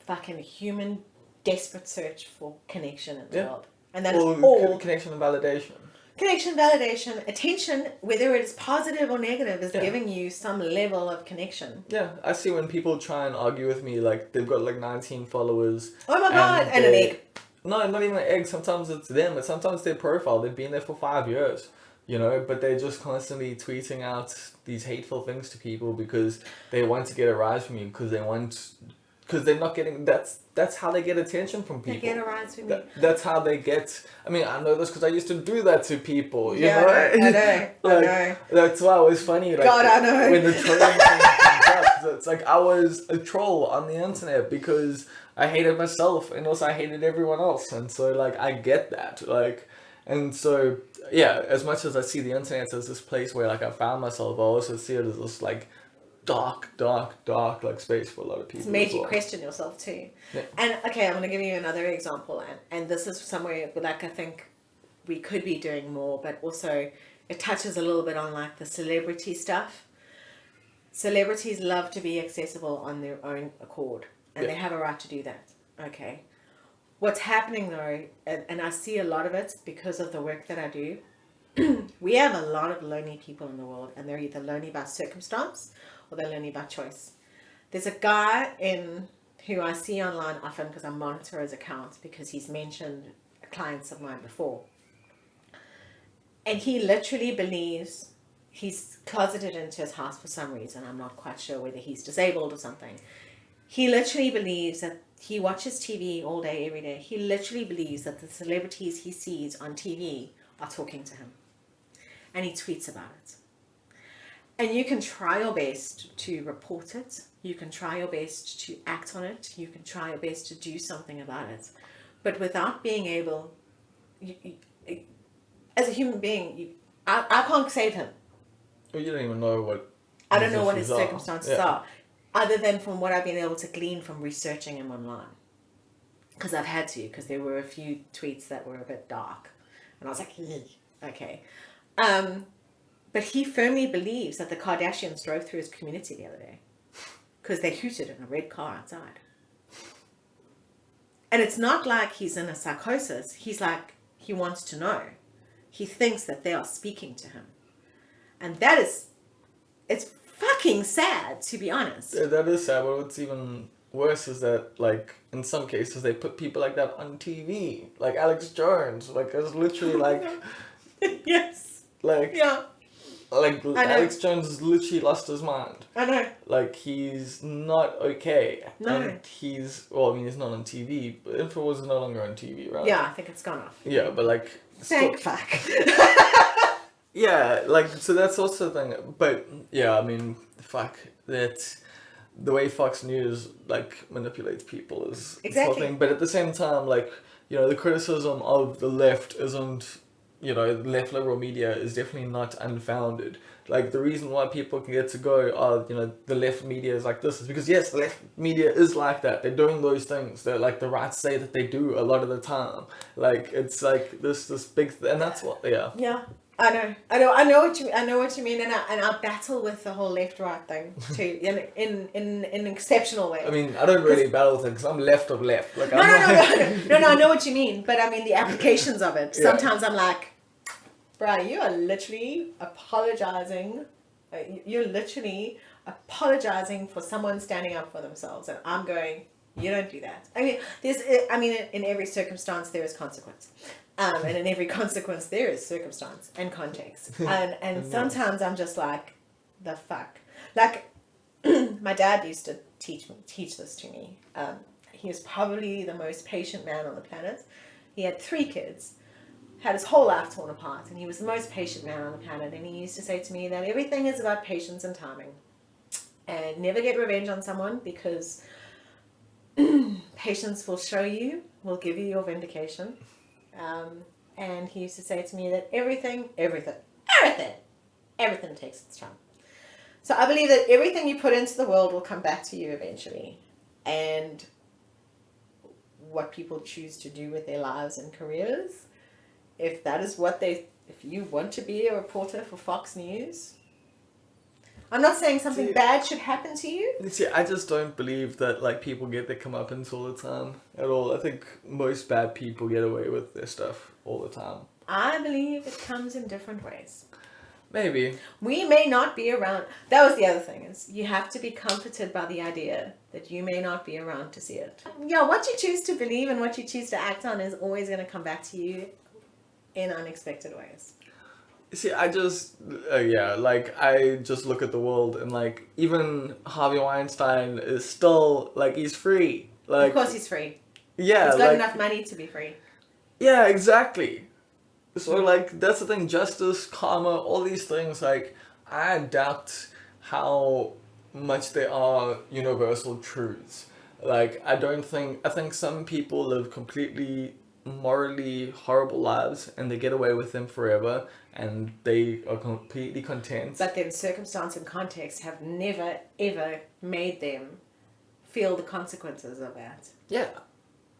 fucking human desperate search for connection in the world. And that is all connection and validation. Connection, validation, attention, whether it is positive or negative, is giving you some level of connection. Yeah, I see when people try and argue with me, like, they've got, like, 19 followers. Oh my God, and an egg. No, not even an egg. Sometimes it's them, but sometimes their profile, they've been there for 5 years, you know, but they're just constantly tweeting out these hateful things to people because they want to get a rise from you, because they're not getting, that's how they get attention from people. They get a rise from you. That's how they get, I mean, I know this because I used to do that to people, you know? I know. That's why it was funny. Like, God, I know. When the trolling thing comes up, it's like I was a troll on the internet because I hated myself and also I hated everyone else. And so, like, I get that. Like, and so, yeah, as much as I see the internet as this place where, like, I found myself, I also see it as this, like, dark like space for a lot of people. It's made you question yourself too. Yeah. And okay, I'm going to give you another example, and this is somewhere like I think we could be doing more, but also it touches a little bit on like the celebrity stuff. Celebrities love to be accessible on their own accord, and they have a right to do that. Okay. What's happening though, and I see a lot of it because of the work that I do, we have a lot of lonely people in the world, and they're either lonely by circumstance or they're lonely by choice. There's a guy who I see online often because I monitor his accounts because he's mentioned clients of mine before. And he literally believes he's closeted into his house for some reason. I'm not quite sure whether he's disabled or something. He literally believes that he watches TV all day, every day. He literally believes that the celebrities he sees on TV are talking to him. And he tweets about it. And you can try your best to report it. You can try your best to act on it. You can try your best to do something about it. But without being able, as a human being, I can't save him. Well, you don't even know what... I don't know what his circumstances are. Other than from what I've been able to glean from researching him online. Because I've had to, because there were a few tweets that were a bit dark. And I was like, okay. But he firmly believes that the Kardashians drove through his community the other day because they hooted in a red car outside. And it's not like he's in a psychosis. He's like, he wants to know. He thinks that they are speaking to him. And that is, it's fucking sad, to be honest. Yeah, that is sad, but what's even worse is that, like, in some cases they put people like that on TV, like Alex Jones. Like, it's literally like, Yes. like, Yeah. like I know. Alex Jones has literally lost his mind. I know. Like, he's not okay. No. And he's, well, I mean, he's not on TV, but Infowars is no longer on TV, right? Yeah, I think it's gone off. Yeah, but like, Thank still, fuck. yeah, like, so that's also the thing. But yeah, I mean, fuck, that the way Fox News like manipulates people is the whole Exactly. thing. But at the same time, like, you know, the criticism of the left isn't, you know, left liberal media is definitely not unfounded. Like, the reason why people can get to go, oh, you know, the left media is like this is because, yes, the left media is like that. They're doing those things that, like, the right say that they do a lot of the time. Like, it's like this big, and that's what, yeah. Yeah. I know what you mean, and I battle with the whole left-right thing too, in an exceptional way. I mean, I don't really battle with it because I'm left of left. Like, No, I'm no, I know what you mean, but I mean the applications of it. Yeah. Sometimes I'm like, bruh, you are literally apologizing. You're literally apologizing for someone standing up for themselves, and I'm going, you don't do that. I mean, in every circumstance there is consequence. And in every consequence there is circumstance and context. And sometimes I'm just like, the fuck. Like, my dad used to teach this to me. He was probably the most patient man on the planet. He had 3 kids, had his whole life torn apart, and he was the most patient man on the planet. And he used to say to me that everything is about patience and timing. And never get revenge on someone, because patience will give you your vindication. And he used to say to me that everything takes its time. So I believe that everything you put into the world will come back to you eventually. And what people choose to do with their lives and careers, if that is if you want to be a reporter for Fox News, I'm not saying something bad should happen to you. See, I just don't believe that, like, people get their comeuppance all the time at all. I think most bad people get away with their stuff all the time. I believe it comes in different ways. Maybe. We may not be around. That was the other thing, is you have to be comforted by the idea that you may not be around to see it. Yeah, what you choose to believe and what you choose to act on is always going to come back to you in unexpected ways. See, I just, I just look at the world and, like, even Harvey Weinstein is still, like, he's free. Like, of course he's free. Yeah. He's got enough money to be free. Yeah, exactly. So, like, that's the thing, justice, karma, all these things, like, I doubt how much they are universal truths. Like, I think some people live completely morally horrible lives and they get away with them forever and they are completely content. But then circumstance and context have never, ever made them feel the consequences of that. Yeah.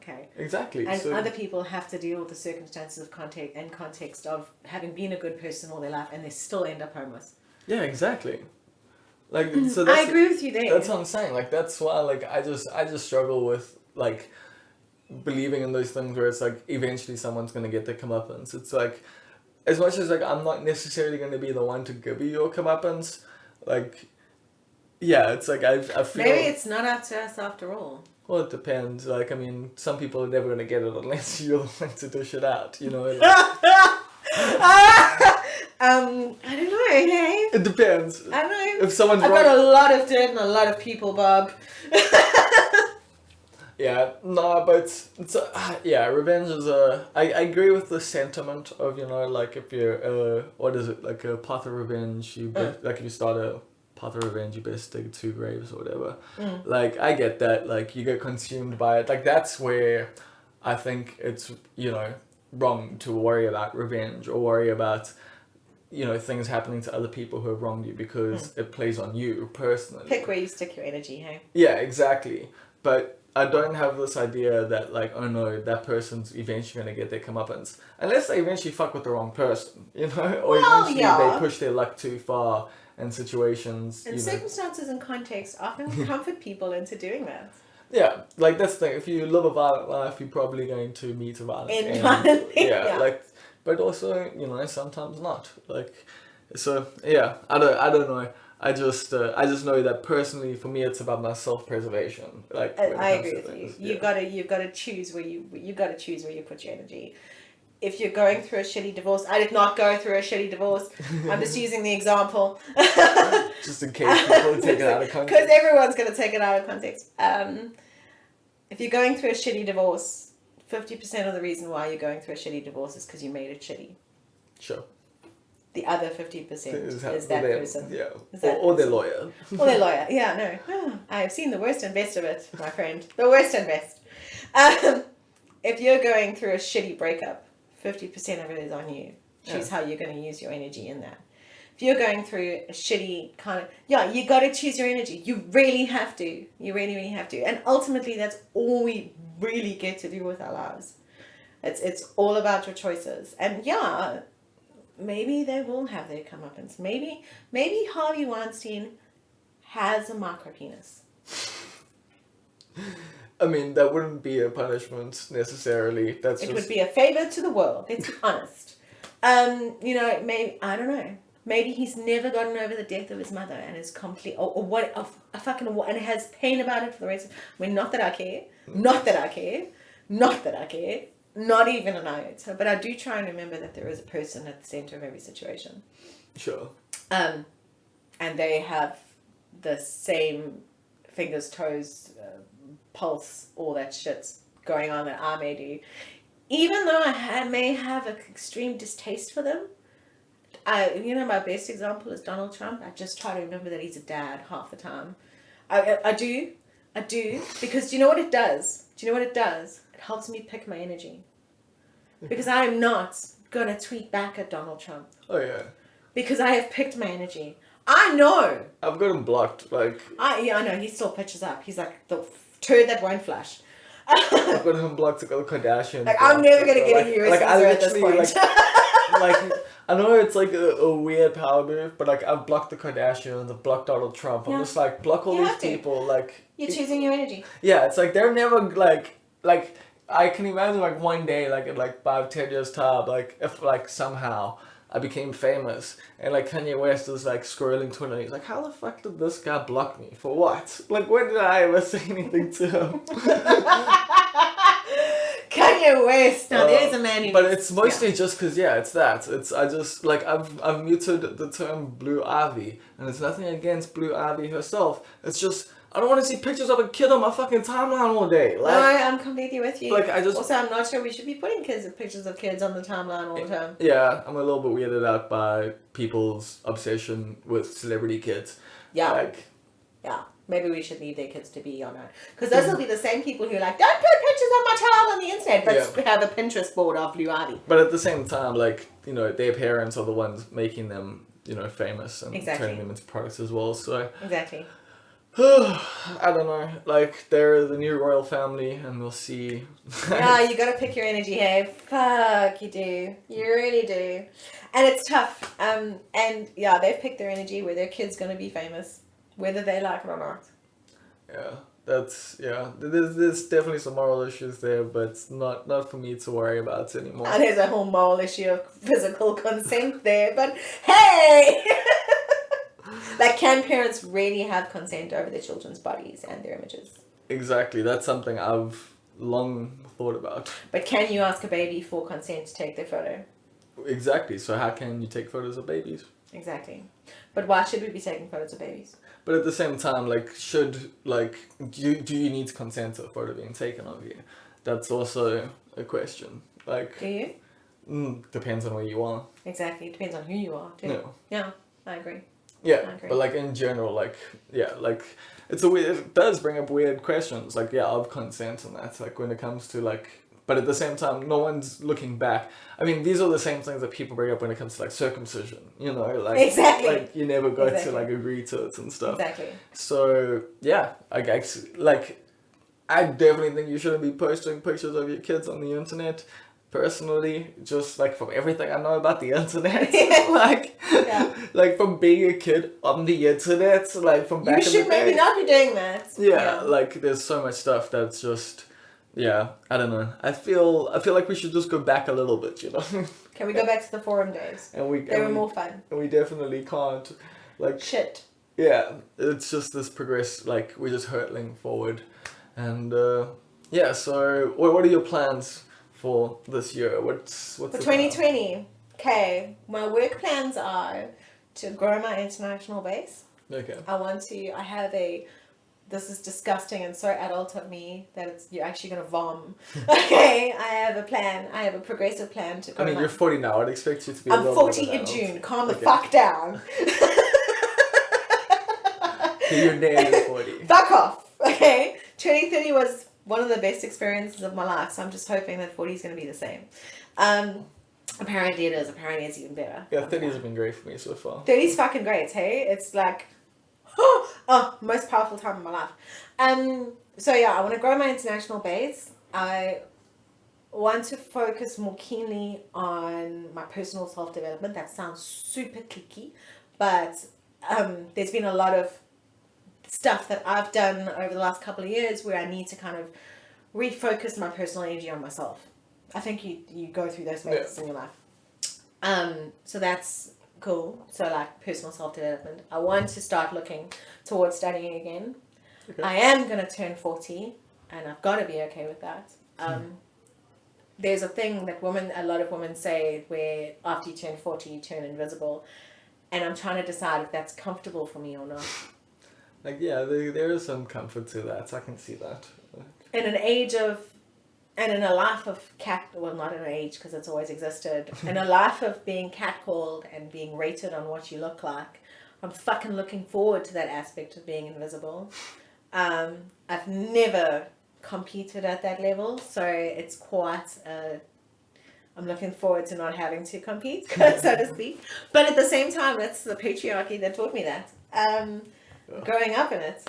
Okay. Exactly. And other people have to deal with the circumstances of context of having been a good person all their life and they still end up homeless. Yeah, exactly. Like, so that's, I agree with you there. That's what I'm saying. Like, that's why, like, I just struggle with, like, believing in those things where it's like eventually someone's gonna get their comeuppance. It's like, as much as, like, I'm not necessarily gonna be the one to give you your comeuppance, like, yeah, it's like I feel maybe it's not up to us after all. Well, it depends. Like, I mean, some people are never gonna get it unless you're the one to dish it out. You know. Like, I don't know. Hey. It depends. I don't know. If someone's I've got a lot of dirt and a lot of people, Bob. Yeah, no, but it's revenge is I agree with the sentiment of, you know, like, if you're what is it, like a path of revenge, like, if you start a path of revenge, you best dig 2 graves or whatever. Like, I get that, like, you get consumed by it. Like, that's where I think it's, you know, wrong to worry about revenge or worry about, you know, things happening to other people who have wronged you because it plays on you personally. Pick where you stick your energy, hey? Yeah, exactly. But I don't have this idea that, like, oh no, that person's eventually going to get their comeuppance. Unless they eventually fuck with the wrong person, you know? Or eventually they push their luck too far in situations, and circumstances and context often comfort people into doing that. Yeah, like, that's the thing. If you live a violent life, you're probably going to meet a violent end. Yeah, like, but also, you know, sometimes not. Like, so, yeah, I don't know. I just know that personally, for me, it's about my self-preservation. Like, when it I comes agree to with you. things. You've got to choose where you got to choose where you put your energy. If you're going through a shitty divorce, I did not go through a shitty divorce. I'm just using the example. Just in case people take it out of context. Because everyone's going to take it out of context. If you're going through a shitty divorce, 50% of the reason why you're going through a shitty divorce is because you made it shitty. Sure. The other 50% is that person. Yeah. Is that Or their person. lawyer. Or their lawyer. Yeah, no. I have seen the worst and best of it, my friend. The worst and best. If you're going through a shitty breakup, 50% of it is on you. Choose how you're going to use your energy in that. If you're going through a shitty kind of... Yeah, you got to choose your energy. You really have to. You really, really have to. And ultimately, that's all we really get to do with our lives. It's all about your choices. And yeah... Maybe they will have their comeuppance. Maybe Harvey Weinstein has a micro penis. I mean, that wouldn't be a punishment necessarily. It would be a favor to the world. Let's be honest. Maybe I don't know. Maybe he's never gotten over the death of his mother and is complete or what a fucking and has pain about it for the rest of. I mean, not that I care. Not that I care. Not that I care. Not even an iota, but I do try and remember that there is a person at the center of every situation. Sure. And they have the same fingers, toes, pulse, all that shit going on that I may do. Even though I may have an extreme distaste for them, my best example is Donald Trump. I just try to remember that he's a dad half the time. I do, because do you know what it does? It helps me pick my energy. Because I am not going to tweet back at Donald Trump. Oh, yeah. Because I have picked my energy. I know. I've got him blocked, like... I know, he still pitches up. He's like the turd that won't flush. I've got him blocked to go to Kardashian. Like, I'm never going to get a US visa at this point. I know it's like a weird power move, but like I've blocked the Kardashians, I've blocked Donald Trump. I'm just like, block all these people. Like, you're choosing your energy. Yeah, it's like they're never like I can imagine like one day, like in like 5-10 years time, like if like somehow I became famous and like Kanye West is like scrolling Twitter and he's like, how the fuck did this guy block me? For what? Like, when did I ever say anything to him? Kanye West. Now there's a man who... But it's mostly just because, it's that. I just, like, I've muted the term Blue Ivy, and it's nothing against Blue Ivy herself. It's just, I don't want to see pictures of a kid on my fucking timeline all day. Like, no, I'm completely with you. Like, Also, I'm not sure we should be putting pictures of kids on the timeline all the time. Yeah, I'm a little bit weirded out by people's obsession with celebrity kids. Yeah. Like... Yeah. Maybe we should leave their kids to be on it. Because those will be the same people who are like, don't put pictures of my child on the internet, but have a Pinterest board of Blue Ivy. But at the same time, like, their parents are the ones making them, famous and turning them into products as well. So Exactly. I don't know. Like, they're the new royal family, and we'll see. Yeah, you got to pick your energy, hey. Fuck, you do. You really do. And it's tough. They've picked their energy where their kid's going to be famous, whether they like it or not. There's definitely some moral issues there, but it's not for me to worry about anymore. And there's a whole moral issue of physical consent there, but hey! Like, can parents really have consent over their children's bodies and their images? Exactly, that's something I've long thought about. But can you ask a baby for consent to take their photo? Exactly, so how can you take photos of babies? Exactly. But why should we be taking photos of babies? But at the same time, like, do you need consent to a photo being taken of you? That's also a question. Like, do you? Depends on where you are. Exactly, it depends on who you are, too. No. Yeah, I agree. Yeah, but like in general, it does bring up weird questions, like, of consent and that, like, when it comes to, like, but at the same time, no one's looking back. I mean, these are the same things that people bring up when it comes to, like, circumcision, like, exactly. Like, you never got to, like, agree to it and stuff. Exactly. So, I guess, like, I definitely think you shouldn't be posting pictures of your kids on the internet. Personally, just like from everything I know about the internet, like from being a kid on the internet, like from back in the day. You should maybe not be doing that. Yeah, like there's so much stuff that's just, I don't know. I feel like we should just go back a little bit, Can we go back to the forum days? They were more fun. And we definitely can't, like. Shit. yeah, it's just this progress, like we're just hurtling forward. And yeah, so what are your plans for this year? What's For the 2020, okay, my work plans are to grow my international base. plan? Okay. I have a, this is disgusting and so adult of me that you're actually going to vom. Okay, I have a plan. I have a progressive plan to grow I mean, my... you're 40 now. I'd expect you to be a I'm little 40 bit of an in adult. June. Calm the Okay. fuck down. You're nearly 40. Fuck off. Okay, 2030 was one of the best experiences of my life, so I'm just hoping that 40 is going to be the same. Apparently it is. Apparently it's even better. Yeah, 30s have been great for me so far. 30's fucking great, hey? It's like, most powerful time of my life. So yeah, I want to grow my international base. I want to focus more keenly on my personal self-development. That sounds super cliquey, but there's been a lot of stuff that I've done over the last couple of years where I need to kind of refocus my personal energy on myself. I think you go through those phases in your life. So that's cool. So like personal self-development. I want to start looking towards studying again. Okay. I am going to turn 40 and I've got to be okay with that. There's a thing that a lot of women say where after you turn 40 you turn invisible, and I'm trying to decide if that's comfortable for me or not. Like, yeah, there is some comfort to that. I can see that. In an age of, and in a life of well, not in an age because it's always existed, in a life of being catcalled and being rated on what you look like, I'm fucking looking forward to that aspect of being invisible. I've never competed at that level, so it's quite I'm looking forward to not having to compete, so to speak. But at the same time, it's the patriarchy that taught me that. Growing up in it.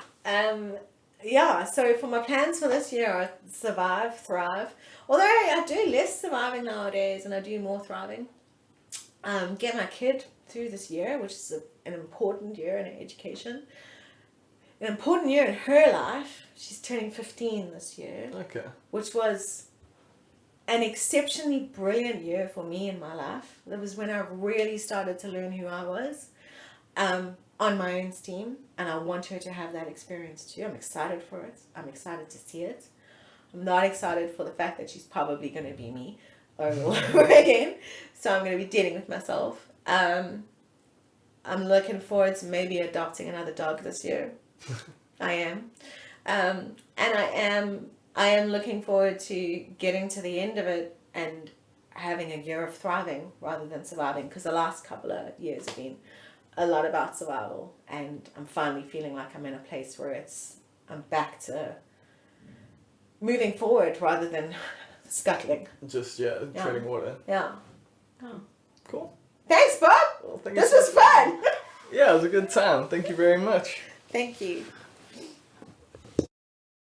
Yeah, so for my plans for this year are survive, thrive. Although I do less surviving nowadays and I do more thriving. Get my kid through this year, which is an important year in her education. An important year in her life. She's turning 15 this year. Okay. Which was an exceptionally brilliant year for me in my life. That was when I really started to learn who I was. On my own steam, and I want her to have that experience too. I'm excited for it. I'm excited to see it. I'm not excited for the fact that she's probably going to be me over again. So I'm going to be dealing with myself. I'm looking forward to maybe adopting another dog this year. I am. And I am looking forward to getting to the end of it and having a year of thriving rather than surviving, because the last couple of years have been a lot about survival, and I'm finally feeling like I'm in a place where I'm back to moving forward rather than scuttling. Just, treading water. Yeah. Oh. Cool. Thanks, Bob. Well, This was fun. Yeah, it was a good time. Thank you very much. Thank you.